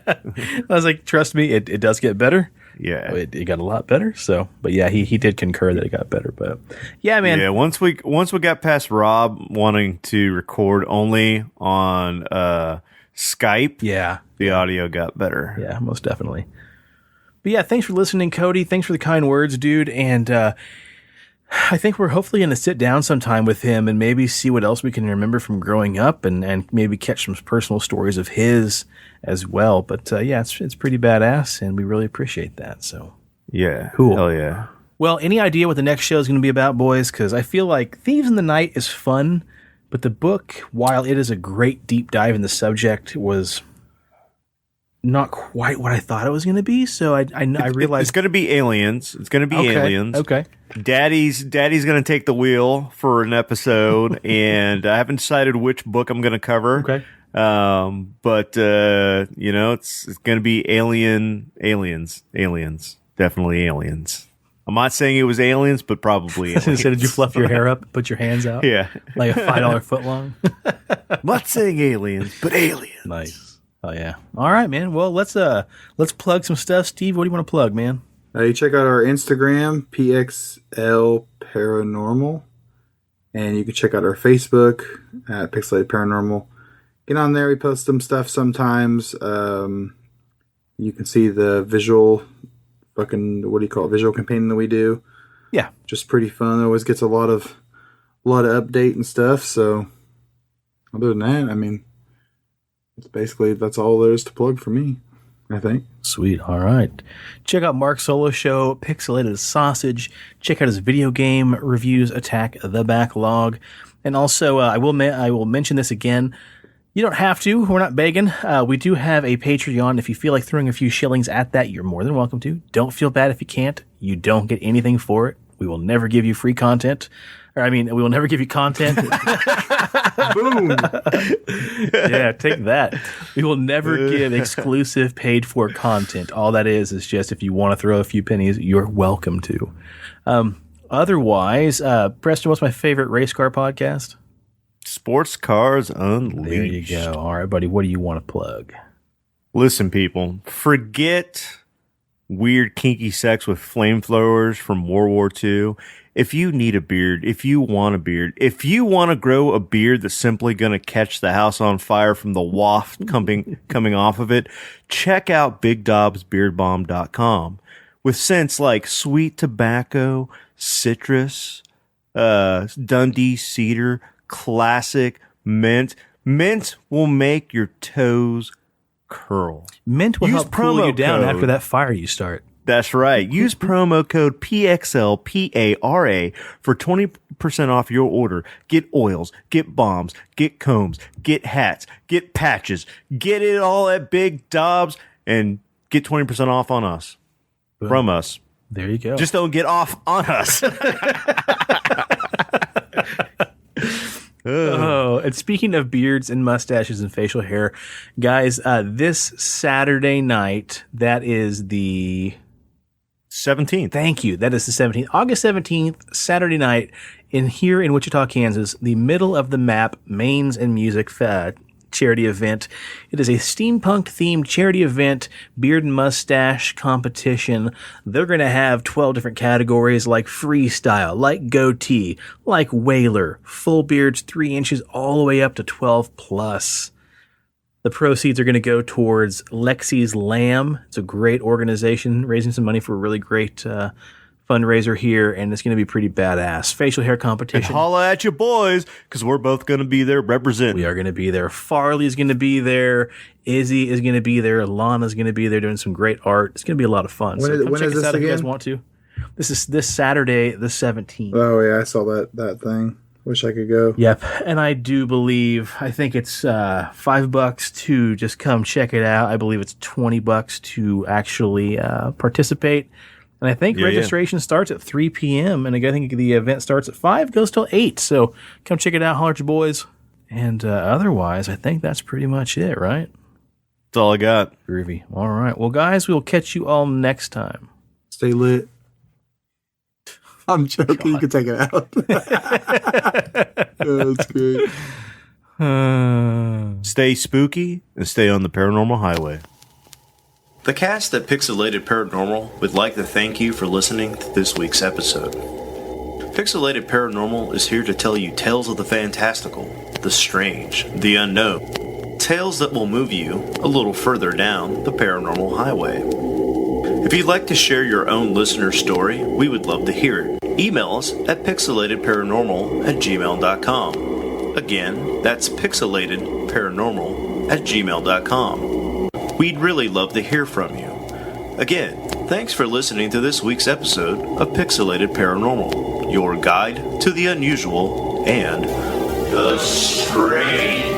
I was like, trust me, it does get better. Yeah, it got a lot better. So, but yeah, he did concur that it got better. But yeah, man. Yeah, once we got past Rob wanting to record only on Skype, yeah, the audio got better. Yeah, most definitely. But yeah, thanks for listening, Cody. Thanks for the kind words, dude. And I think we're hopefully going to sit down sometime with him and maybe see what else we can remember from growing up, and maybe catch some personal stories of his as well. But yeah, it's pretty badass, and we really appreciate that. So yeah, cool. Hell yeah. Well, any idea what the next show is going to be about, boys? Because I feel like Thieves in the Night is fun, but the book, while it is a great deep dive in the subject, was not quite what I thought it was going to be. So I realized it's going to be aliens. It's going to be aliens. Okay. Daddy's going to take the wheel for an episode, and I haven't decided which book I'm going to cover. Okay. But it's going to be aliens, definitely aliens. I'm not saying it was aliens, but probably aliens. So did you fluff your hair up, put your hands out? Yeah. Like a $5 foot long? I'm not saying aliens, but aliens. Nice. Oh yeah. All right, man. Well, let's plug some stuff. Steve, what do you want to plug, man? You check out our Instagram, PXL Paranormal, and you can check out our Facebook at Pixelated Paranormal. Get on there. We post some stuff sometimes. You can see the visual visual campaign that we do. Yeah. Just pretty fun. It always gets a lot of update and stuff. So other than that, I mean, that's all there is to plug for me, I think. Sweet. All right. Check out Mark's solo show, Pixelated Sausage. Check out his video game reviews, Attack the Backlog. And also, I will mention this again. You don't have to. We're not begging. We do have a Patreon. If you feel like throwing a few shillings at that, you're more than welcome to. Don't feel bad if you can't. You don't get anything for it. We will never give you free content. We will never give you content. Boom. Yeah, take that. We will never give exclusive paid for content. All that is just if you want to throw a few pennies, you're welcome to. Otherwise, Preston, what's my favorite race car podcast? Sports Cars Unleashed. There you go. All right, buddy. What do you want to plug? Listen, people, forget weird kinky sex with flamethrowers from World War II. If you need a beard, if you want a beard, if you want to grow a beard that's simply going to catch the house on fire from the waft coming off of it, check out BigDobsBeardBomb.com. With scents like sweet tobacco, citrus, Dundee cedar, classic mint. Mint will make your toes curl. Mint will help cool you down code. After that fire you start. That's right. Use promo code PXLPARA for 20% off your order. Get oils, get bombs, get combs, get hats, get patches. Get it all at Big Dobbs and get 20% off on us. Boom. From us. There you go. Just don't get off on us. Oh, and speaking of beards and mustaches and facial hair, guys, this Saturday night, that is the 17th. Thank you. That is the 17th. August 17th, Saturday night, here in Wichita, Kansas, the middle of the map, Mains and Music charity event. It is a steampunk-themed charity event, beard and mustache competition. They're going to have 12 different categories like freestyle, like goatee, like whaler, full beards 3 inches, all the way up to 12 plus. The proceeds are going to go towards Lexi's Lamb. It's a great organization, raising some money for a really great fundraiser here, and it's going to be pretty badass. Facial hair competition. And holla at you boys, because we're both going to be there representing. We are going to be there. Farley's going to be there. Izzy is going to be there. Lana's going to be there doing some great art. It's going to be a lot of fun. When come check is us this out again? if you guys want to. This is this Saturday, the 17th. Oh, yeah, I saw that thing. Wish I could go. Yep. And I think it's $5 to just come check it out. I believe it's $20 to actually participate. And I think registration starts at 3 p.m. And I think the event starts at 5, goes till 8. So come check it out, holler at your boys. And otherwise, I think that's pretty much it, right? That's all I got. Groovy. All right. Well, guys, we'll catch you all next time. Stay lit. I'm joking. God. You can take it out. That's great. Stay spooky and stay on the paranormal highway. The cast at Pixelated Paranormal would like to thank you for listening to this week's episode. Pixelated Paranormal is here to tell you tales of the fantastical, the strange, the unknown. Tales that will move you a little further down the paranormal highway. If you'd like to share your own listener story, we would love to hear it. Email us at pixelatedparanormal@gmail.com. Again, that's pixelatedparanormal@gmail.com. We'd really love to hear from you. Again, thanks for listening to this week's episode of Pixelated Paranormal, your guide to the unusual and the strange.